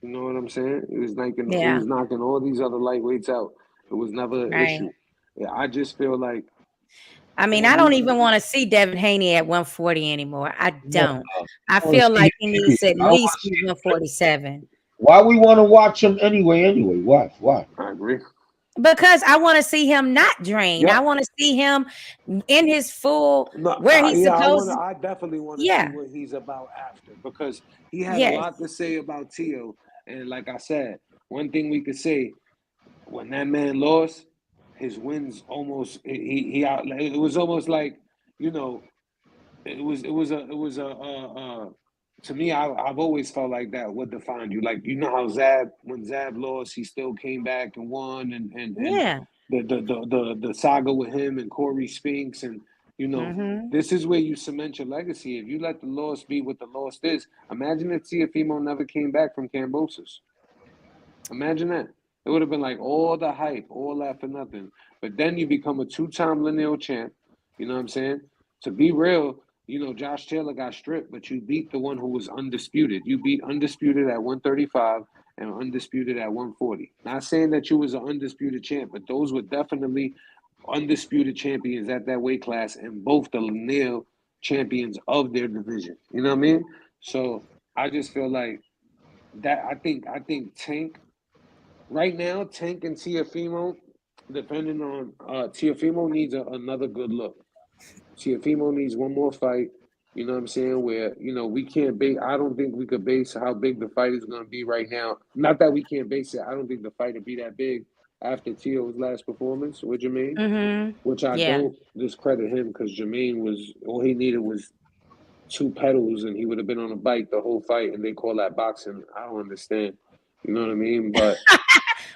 You know what I'm saying? He was knocking all these other lightweights out. It was never an issue. Yeah, I just feel like. I mean, I don't even want to see Devin Haney at 140 anymore. I don't. I feel like he needs to at least be 147. Why we want to watch him anyway? Why? I agree. Because I want to see him not drained. I want to see him in his full where he's supposed to. I definitely want to see what he's about after, because he had a lot to say about Tio. And like I said, one thing we could say, when that man lost, his wins almost it was almost like, you know, it was to me, I've always felt like that. What defined you? Like, you know how when Zab lost, he still came back and won, and the saga with him and Corey Spinks, and you know, this is where you cement your legacy. If you let the loss be what the loss is, imagine if Teofimo never came back from Cambosis. Imagine that. It would have been like all the hype, all that for nothing. But then you become a two-time lineal champ. You know what I'm saying? To be real, you know, Josh Taylor got stripped, but you beat the one who was undisputed. You beat undisputed at 135 and undisputed at 140. Not saying that you was an undisputed champ, but those were definitely undisputed champions at that weight class, and both the lineal champions of their division. You know what I mean? So I just feel like that. I think Tank right now, Tank and Teofimo, depending on Teofimo needs another good look. Teofimo needs one more fight. You know what I'm saying? Where, you know, we can't base. I don't think we could base how big the fight is going to be right now. Not that we can't base it. I don't think the fight would be that big after Tio's last performance with Jermaine, which I don't discredit him, because Jermaine was, all he needed was 2 pedals and he would have been on a bike the whole fight, and they call that boxing. I don't understand. You know what I mean? But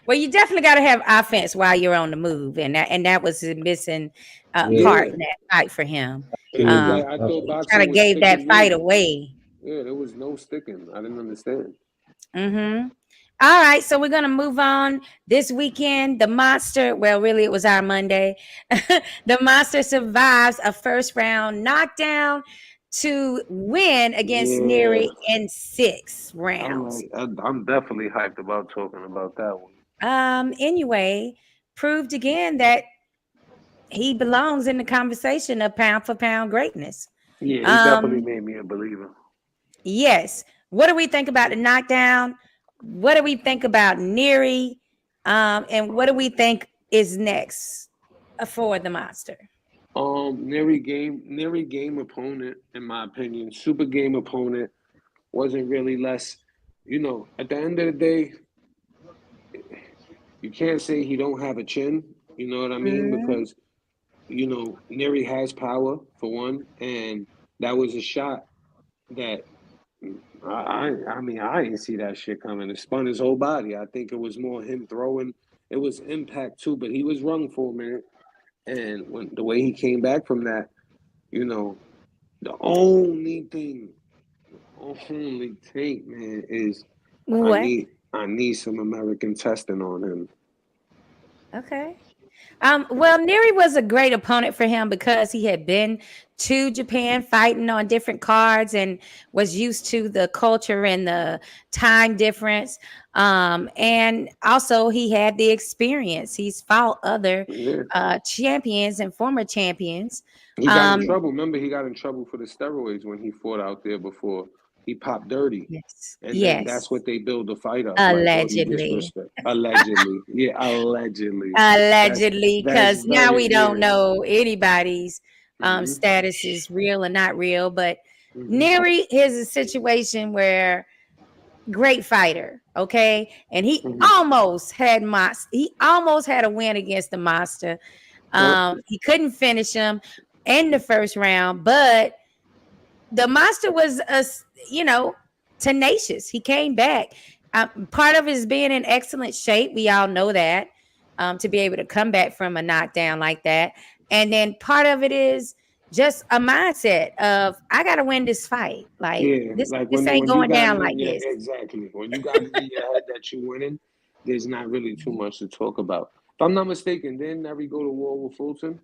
well, you definitely got to have offense while you're on the move, and that was a missing part in that fight for him. Like, I thought boxing kind of gave that fight away. Yeah, there was no sticking. I didn't understand. All right, so we're gonna move on. This weekend, the Monster, well, really it was our Monday. The Monster survives a first round knockdown to win against Neri in 6 rounds. I'm definitely hyped about talking about that one. Anyway, proved again that he belongs in the conversation of pound for pound greatness. Yeah, he definitely made me a believer. Yes. What do we think about the knockdown? What do we think about Neri? And what do we think is next for the Monster? Neri game opponent, in my opinion. Super game opponent. Wasn't really less, you know, at the end of the day, you can't say he don't have a chin, you know what I mean? Because, you know, Neri has power, for one, and that was a shot that I mean, I didn't see that shit coming. It spun his whole body. I think it was more him throwing. It was impact too, but he was rung for a minute. And when the way he came back from that, you know, the only thing only take, man, is What? I need some American testing on him. Okay. Well, Neri was a great opponent for him because he had been to Japan fighting on different cards and was used to the culture and the time difference. And also he had the experience. He's fought other Yeah. champions and former champions. He got in trouble. Remember, he got in trouble for the steroids when he fought out there before. He popped dirty. Yes. And then Yes. that's what they build the fight up. Allegedly. Like, allegedly. Yeah, allegedly. Allegedly, because now we don't yeah. know anybody's status is real or not real. But Neri is a situation where great fighter, okay, and he almost had a win against the monster. He couldn't finish him in the first round, but the monster was tenacious. He came back. Part of it is being in excellent shape. We all know that, to be able to come back from a knockdown like that. And then part of it is just a mindset of, I got to win this fight. Like, this ain't going down like this. Exactly. When you got it in your head that you're winning, there's not really too much to talk about. If I'm not mistaken, didn't Neri go to war with Fulton?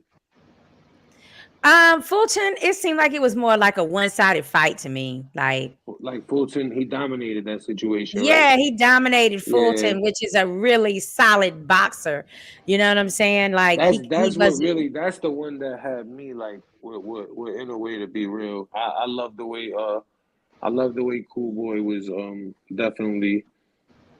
Fulton, it seemed like it was more like a one-sided fight to me. Like Fulton, he dominated that situation. Yeah, right? He dominated Fulton, which is a really solid boxer. You know what I'm saying? Like that's the one that had me like, we're in a way, to be real. I love the way Cool Boy was definitely.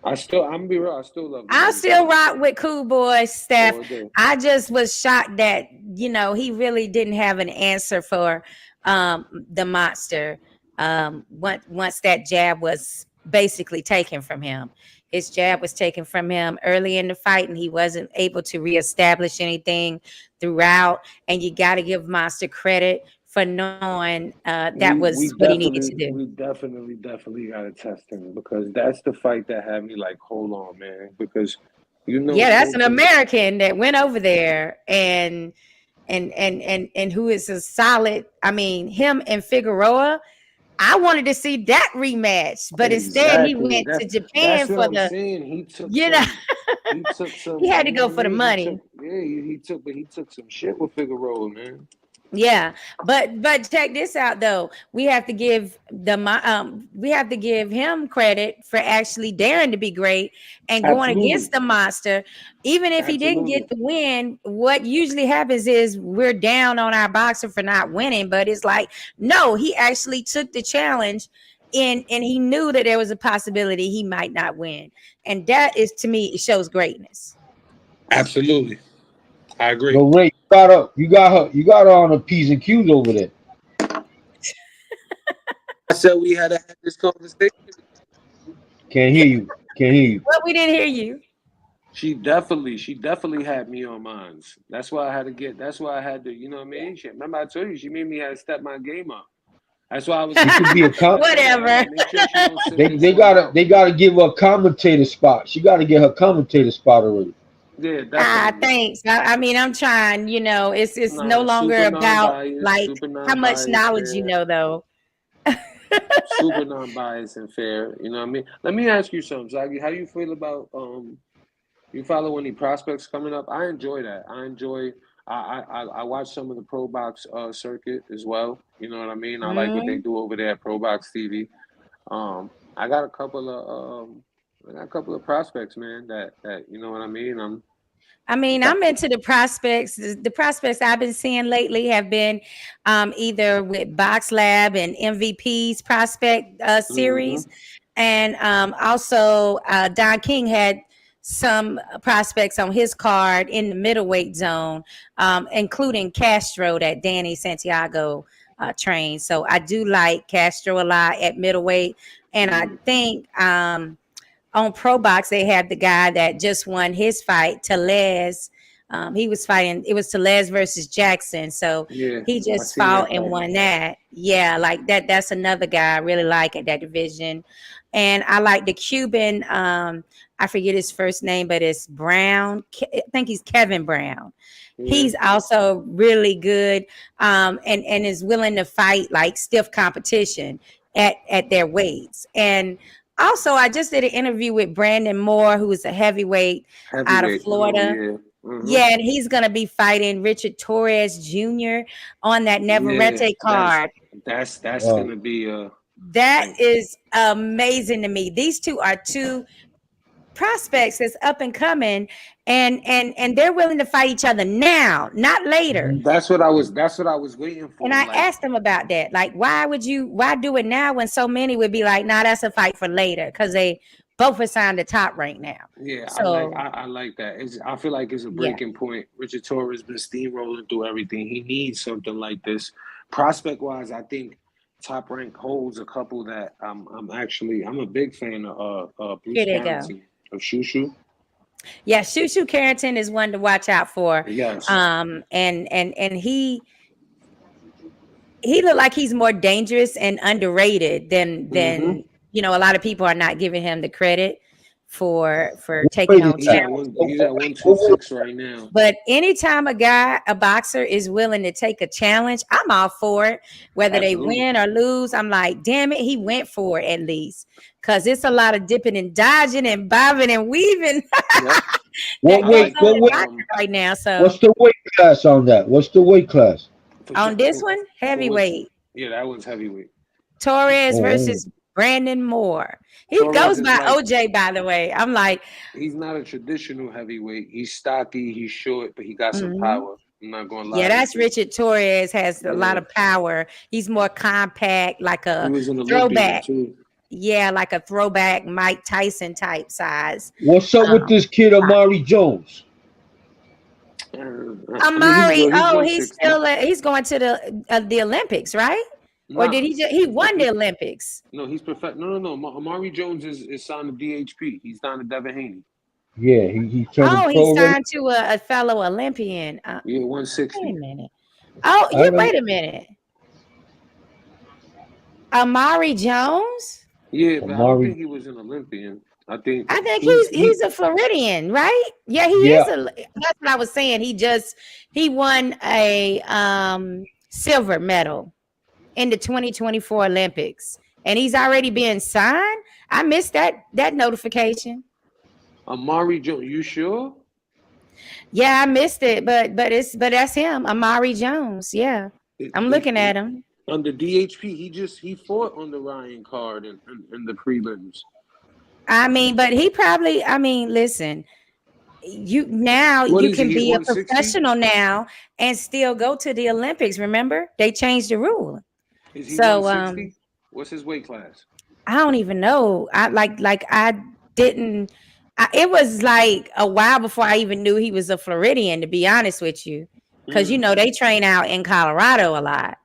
I'm gonna be real. I still love. I still rock with Cool Boy, Steph. I just was shocked that he really didn't have an answer for the monster. Once that jab was basically taken from him, his jab was taken from him early in the fight, and he wasn't able to reestablish anything throughout. And you got to give Monster credit for knowing that was what he needed to do. We definitely got to test him, because that's the fight that had me like, hold on, man, because that's an American that went over there and who is a solid. I mean, him and Figueroa. I wanted to see that rematch, but instead he went to Japan for the. He took. He took some. He had to go for the money. He took some shit with Figueroa, man. Yeah, but check this out though. We have to give him credit for actually daring to be great and going against the monster. Even if he didn't get the win, what usually happens is we're down on our boxer for not winning. But it's like, no, he actually took the challenge and he knew that there was a possibility he might not win. And that is, to me, it shows greatness. Absolutely. I agree. So Ray, you got her on the P's and Q's over there. I said we had to have this conversation. Can't hear you. Well, we didn't hear you. She definitely had me on mine. That's why I had to, you know what I mean? Remember I told you, she made me have to step my game up. That's why I was. Whatever. They gotta give her a commentator spot. She got to get her commentator spot already. Yeah, definitely. Thanks. I mean, I'm trying. It's no longer about like how much knowledge you know, though. Super non-biased and fair. You know what I mean? Let me ask you something, Zaggy. How you feel about you follow any prospects coming up? I enjoy that. I watch some of the Pro Box circuit as well. You know what I mean? I like what they do over there at Pro Box TV. I got a couple of prospects, man, that you know what I mean? I'm into the prospects. The prospects I've been seeing lately have been either with Box Lab and MVP's prospect series. And also Don King had some prospects on his card in the middleweight zone, including Castro that Danny Santiago trained. So I do like Castro a lot at middleweight. And I think on Pro Box, they had the guy that just won his fight, Tellez. He was fighting, it was Tellez versus Jackson. So he just fought and won that. Yeah, like that's another guy I really like at that division. And I like the Cuban, I forget his first name, but it's Brown. I think he's Kevin Brown. He's also really good and is willing to fight like stiff competition. at their weights. And also, I just did an interview with Brandon Moore, who is a heavyweight out of Florida. Yeah. Mm-hmm. Yeah, and he's gonna be fighting Richard Torres Jr. on that Neverete card. That's gonna be that is amazing to me. These two are two prospects that's up and coming, and they're willing to fight each other now, not later. That's what I was waiting for. And I asked them about that. Like, why do it now when so many would be like, nah, that's a fight for later, because they both are signed the top right now. Yeah, so I like that. I feel like it's a breaking point. Richard Torres been steamrolling through everything. He needs something like this. Prospect wise, I think Top Rank holds a couple that I'm a big fan of Bruce Carrington of Shushu. Yeah, Shushu Carrington is one to watch out for. Yes. And he looked like he's more dangerous and underrated than you know, a lot of people are not giving him the credit for taking on challenges. He's at 126 right now. But anytime a boxer is willing to take a challenge, I'm all for it. Whether they win or lose, I'm like, damn it, he went for it at least. Because it's a lot of dipping and dodging and bobbing and weaving. What weight right now? So what's the weight class on that? What's the weight class? On this one? Heavyweight. Yeah, that one's heavyweight. Torres versus Brandon Moore. He goes by OJ, by the way. I'm like, he's not a traditional heavyweight. He's stocky, he's short, but he got some power. I'm not going to lie. Yeah, that's Richard Torres, has a lot of power. He's more compact, like a throwback. Yeah, like a throwback Mike Tyson type size. What's up with this kid Amari Jones? Amari, he's going to the Olympics, right? Or did he won the Olympics? No, he's perfect. No. Amari Jones is signed to DHP. He's signed to Devin Haney. Yeah, he's trying he's signed to a fellow Olympian. Yeah, 160. Wait a minute. Wait a minute. Amari Jones? Yeah, but I don't think he was an Olympian. I think he's a Floridian, right? Yeah, he is. That's what I was saying. He won a silver medal in the 2024 Olympics, and he's already been signed. I missed that notification. Amari Jones, you sure? Yeah, I missed it, but that's him, Amari Jones. Yeah, I'm looking at him. Under DHP, he fought on the Ryan card in the prelims. I mean, but he probably. I mean, listen. You can be a professional now and still go to the Olympics. Remember, they changed the rule. Is he 160? What's his weight class? I don't even know. I didn't. It was like a while before I even knew he was a Floridian, to be honest with you, because you know they train out in Colorado a lot.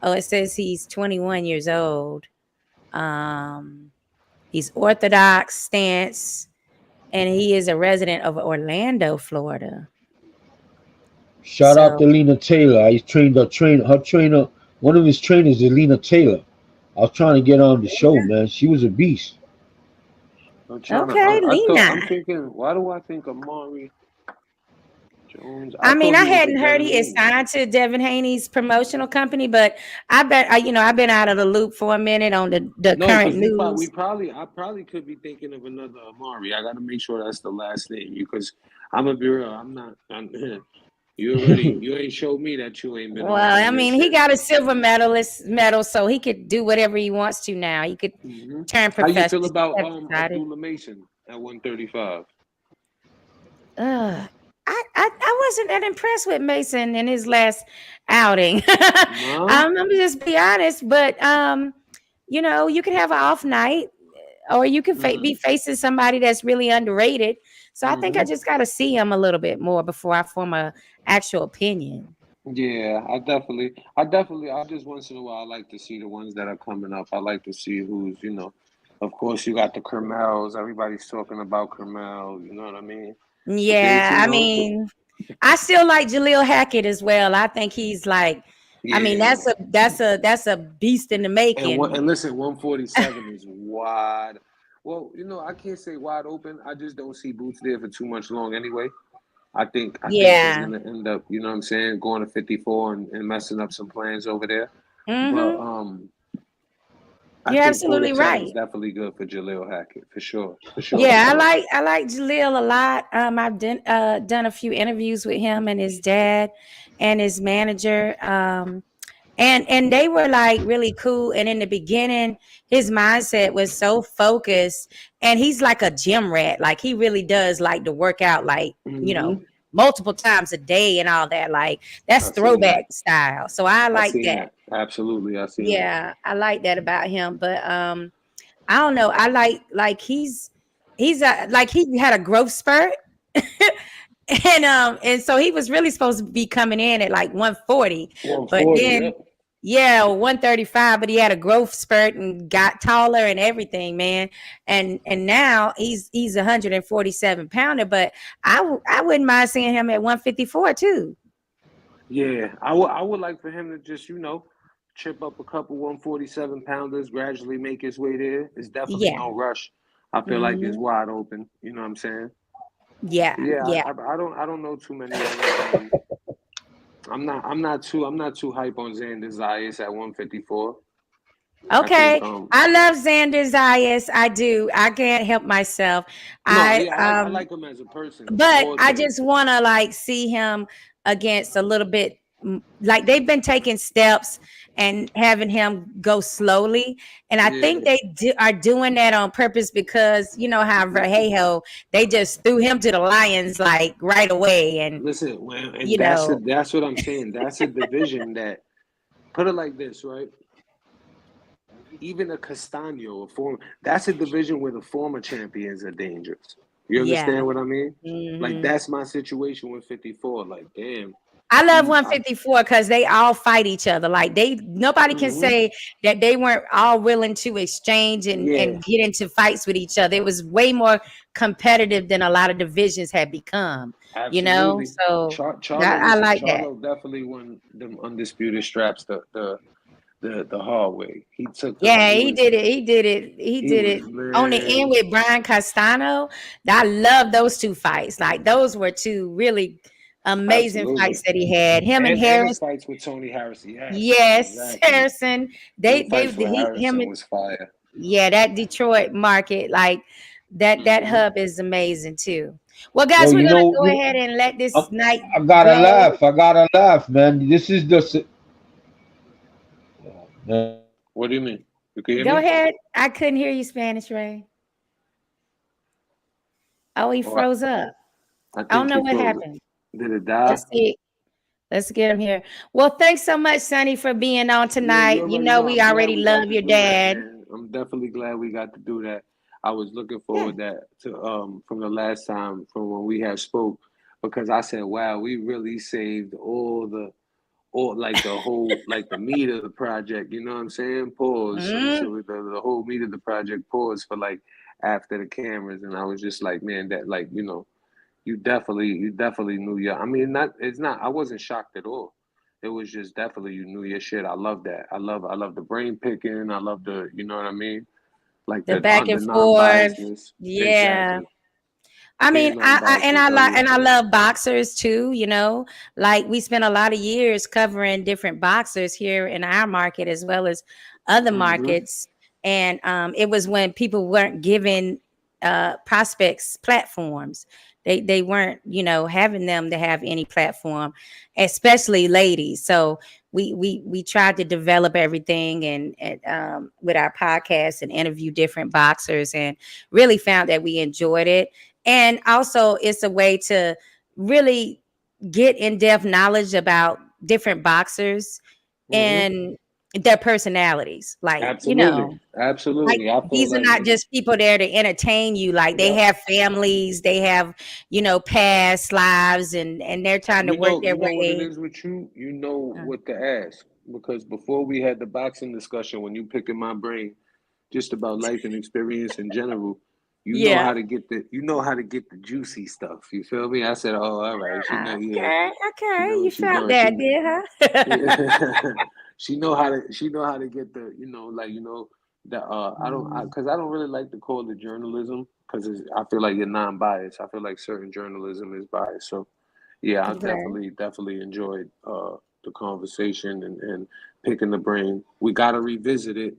Oh, it says he's 21 years old. He's Orthodox stance, and he is a resident of Orlando, Florida. Shout out to Lena Taylor. I trained her trainer. One of his trainers is Lena Taylor. I was trying to get on the show, man. She was a beast. Lena. I'm thinking, why do I think Amari Jones? I hadn't heard he is signed to Devin Haney's promotional company, but I've been out of the loop for a minute on the current news. I probably could be thinking of another Amari. I got to make sure that's the last name, because I'm gonna be real. You ain't showed me that you ain't been. Well, I mean, he got a silver medal, so he could do whatever he wants to now. He could turn professional. How you feel about Abdullah Mason at 135? I wasn't that impressed with Mason in his last outing. No? I'm gonna just be honest, but you can have an off night, or you can be facing somebody that's really underrated. So I think I just got to see him a little bit more before I form a actual opinion. Yeah, I just once in a while I like to see the ones that are coming up. I like to see who's, of course you got the Kermels. Everybody's talking about Kermel. You know what I mean? Yeah, I mean, I still like Jaleel Hackett as well. I think he's like, I mean, that's a beast in the making. And listen, 147 is wide. Well, I can't say wide open. I just don't see Boots there for too much long anyway. I think he's going to end up, going to 54 and messing up some plans over there. Mm-hmm. You're think absolutely Ponytail is right. definitely good for Jaleel Hackett, for sure. For sure, for Yeah, sure. I like Jaleel a lot. I've done a few interviews with him and his dad and his manager. And they were like really cool. And in the beginning, his mindset was so focused, and he's like a gym rat. Like he really does like to work out, like, you know, Mm-hmm. multiple times a day and all that. Like that's I seen that. throwback style. So I I like seen that. that. Absolutely, I seen that. Yeah, I like that about him. But I don't know. I like like he had a growth spurt. And so he was really supposed to be coming in at like 140, but 140. then Yep. yeah, 135, but he had a growth spurt and got taller and everything, man. And now he's 147 pounder, but I wouldn't mind seeing him at 154 too. Yeah, I would like for him to just chip up a couple 147 pounders, gradually make his way there. It's definitely Yeah. no rush. I feel like it's Hmm. wide open. You know what I'm saying? Yeah, Yeah, yeah. I don't know too many others. I'm not too hype on Xander Zayas at 154. I think Okay. I love Xander Zayas. I do. I can't help myself. no, I yeah, I like him as a person But more I than just want to like see him against a little bit, like they've been taking steps and having him go slowly, and I think yeah. are doing that on purpose because you know how Verhejo, they just threw him to the Lions like right away, and Listen, well, and you that's know, that's what I'm saying. That's a division that, put it like this, right? Even a Castano, that's a division where the former champions are dangerous. You yeah. understand what I mean? Like Hmm. that's my situation with 54. Like, damn, I love he, 154 because they all fight each other. Like nobody can mhm. say that they weren't all willing to exchange Yeah, and get into fights with each other. It was way more competitive than a lot of divisions had become, you know? absolutely. So I Listen, like that. Charlo definitely won them undisputed straps the hard way. He took them. Yeah, he did it. He did it. He He did was it on the end man, with Brian Castano. I love those two fights. Like those were two really amazing fights absolutely. that he had. Him and And his Harris. fights with Tony Harris. Yes, Yes, exactly. Harrison. Them fights with Him. Harrison was fire. Yeah, that Detroit market, like that Hmm. hub is amazing too. Well, Yo, guys, we're gonna go ahead and let I, this night I gotta go. laugh. I gotta laugh, man. This is man. What do you mean? You can hear Go me? ahead. I couldn't hear you, Spanish Ray. Oh, he Oh, I, froze up. I I don't think know he what froze. happened. Did it die? Let's see. Let's get him here. Well, thanks so much, Sonny, for being on Yeah, you tonight. You already know know. we I'm glad already we got love to your do that, dad. man. I'm definitely glad we got to do that. I was looking Yeah. forward that to from the last time from when we had spoke, because I said, wow, we really saved all like the whole like the meat of the project. You know what I'm saying? Pause. Mm, So the whole meat of the project pause for like after the cameras, and I was just like, man, that like you definitely knew your. I mean, not it's not. I wasn't shocked at all. It was just definitely you knew your shit. I love that. I love the brain picking. I love the you know what I mean, like the the back the and non forth. biasness. Yeah. Exactly, I being mean, non biased with I everything. love boxers too, you know. Like we spent a lot of years covering different boxers here in our market as well as other Hmm. markets. And it was when people weren't giving prospects platforms. They weren't, you know, having them to have any platform, especially ladies. So we tried to develop everything and with our podcast and interview different boxers and really found that we enjoyed it. And also, it's a way to really get in-depth knowledge about different boxers Hmm. and their personalities. Like, you Absolutely, know, like absolutely. I feel these are like not just people there to entertain you. Like they yep. have families, they have, you know, past lives, and they're trying to work You their know what it way. is with you. You know Uh, what to ask, because before we had the boxing discussion, when you picking my brain just about life and experience in general, yeah. you know how to get the juicy stuff. You feel me? I said, oh, all right. She know, Ah, yeah. okay. She Okay. know, You she felt know, that, she did huh? yeah. She know how to get the that because I don't really like to call it journalism, because I feel like you're non-biased. I feel like certain journalism is biased. So yeah, I Okay. definitely enjoyed the conversation and picking the brain. We got to revisit it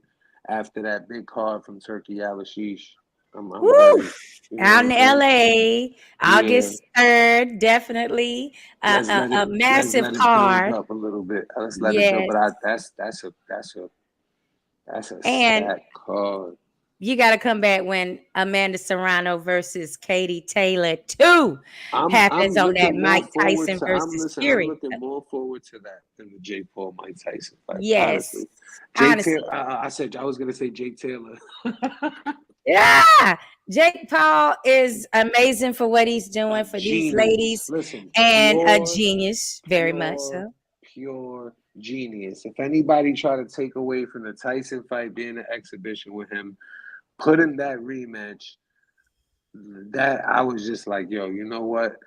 after that big card from Turkey Alashish. I'm Woo! ready. Out in LA, August 3rd, definitely Let's let a it massive build card. up a little bit. Let's let it Yes, build. But that's a and stack card. you got to come back when Amanda Serrano versus Katie Taylor 2 happens on that Mike Tyson versus Fury. I'm looking more forward to that than the Jake Paul Mike Tyson fight. Yes, honestly. Taylor, I said I was gonna say Jake Taylor. Yeah, Jake Paul is amazing for what he's doing for these ladies. Listen, and a genius, very much so. Pure genius. If anybody try to take away from the Tyson fight being an exhibition with him, put in that rematch, that I was just like, yo, you know what?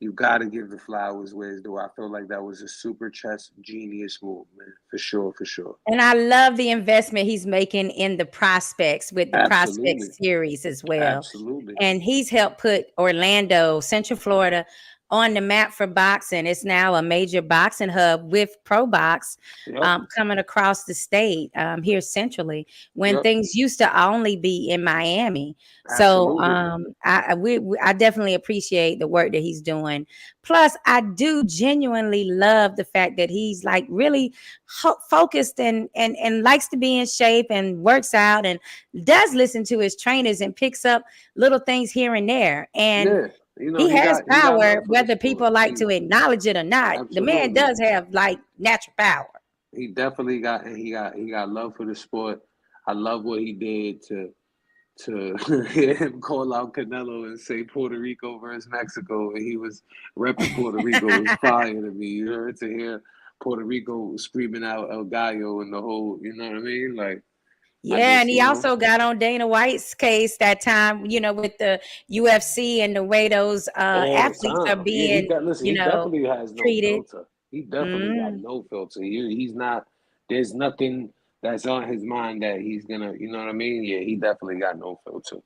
You got to give the flowers where it's due. I feel like that was a super chess genius move, man. For sure, for sure. And I love the investment he's making in the prospects with the prospect series as well. Absolutely. And he's helped put Orlando, Central Florida, on the map for boxing. It's now a major boxing hub with Pro Box coming across the state here centrally when things used to only be in Miami. Absolutely. So I definitely appreciate the work that he's doing. Plus, I do genuinely love the fact that he's like really focused and likes to be in shape and works out and does listen to his trainers and picks up little things here and there. And you know, he has power, whether people like to acknowledge it or not. Absolutely. The man does have like natural power. He definitely got, and he got love for the sport. I love what he did to hear him call out Canelo and say Puerto Rico versus Mexico, and he was repping Puerto Rico. It was fire to me. You heard, to hear Puerto Rico screaming out El Gallo and the whole, you know what I mean? Like, yeah, and he also got on Dana White's case that time, you know, with the UFC and the way those athletes are being, he definitely has no treated. Filter. He definitely got no filter. He's not. There's nothing that's on his mind that he's gonna. You know what I mean? Yeah, he definitely got no filter.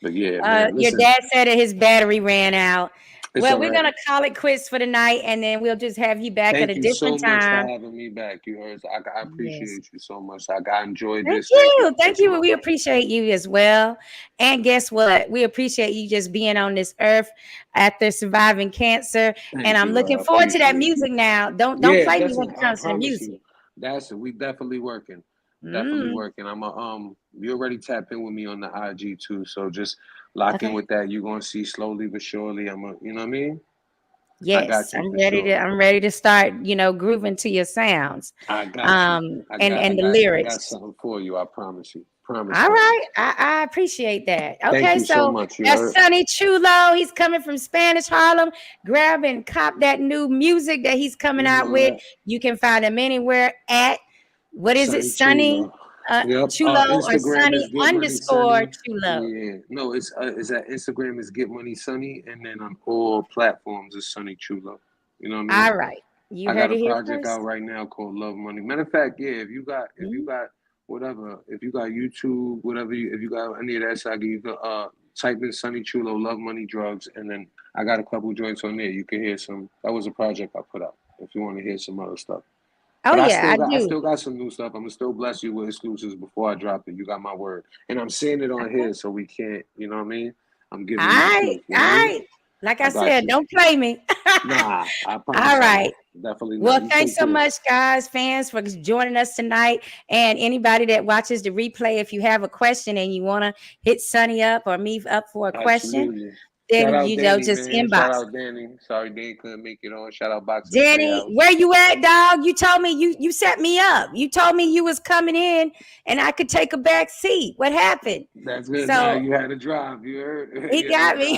But yeah, man, your dad said that his battery ran out. Well, we're gonna call it quits for the night, and then we'll just have you back at a different time. Thank you so much for having me back. You heard, I appreciate you so much. I enjoyed this. Thank you. We appreciate you as well. And guess what? We appreciate you just being on this earth after surviving cancer. And I'm looking forward to that music now. Don't play me when it comes to the music. We definitely working. Definitely working. You already tapped in with me on the IG too, so just lock in with that. You're gonna see slowly but surely. You know what I mean? Yes, I'm ready to start, you know, grooving to your sounds. I got you. And the lyrics. I got something for you. I promise you. All right, I appreciate that. Okay, thank you so much. That's Sonny Chulo. He's coming from Spanish Harlem. Grab and cop that new music that he's coming out with. You can find him anywhere at Sonny Chulo or Sonny _ Chulo. Yeah, no, it's at Instagram is Get Money Sonny, and then on all platforms is Sonny Chulo. You know what I mean? All right, I got a project out right now called Love Money. Matter of fact, yeah, if you got whatever, if you got YouTube, whatever, if you got any of that, so you can type in Sonny Chulo, Love Money Drugs, and then I got a couple joints on there. You can hear some. That was a project I put out. If you want to hear some other stuff. I still got some new stuff. I'm gonna still bless you with exclusives before I drop it. You got my word, and I'm saying it on here, so we can't. You know what I mean? I'm giving. All right. Like I said, don't play me. Nah, I promise. All right. Definitely. Well, thanks so much, guys, fans, for joining us tonight. And anybody that watches the replay, if you have a question and you want to hit Sonny up or me up for a question, then you know, just inbox. Shout out Danny. Sorry, Danny couldn't make it on. Shout out BOXNG. Danny, where you at, dog? You told me you set me up. You told me you was coming in and I could take a back seat. What happened? That's good. So now you had to drive. You heard? He got me.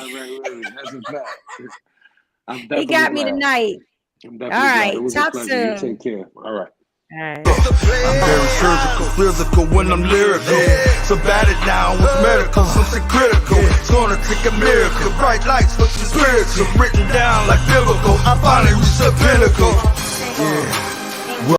That's a fact. He got me tonight. All right. Talk soon. You take care. All right. I'm very surgical, physical when I'm lyrical. So bat it down with medical, something critical. It's gonna take a miracle. Bright lights, something spiritual. Written down like biblical. I finally reached the pinnacle. Yeah.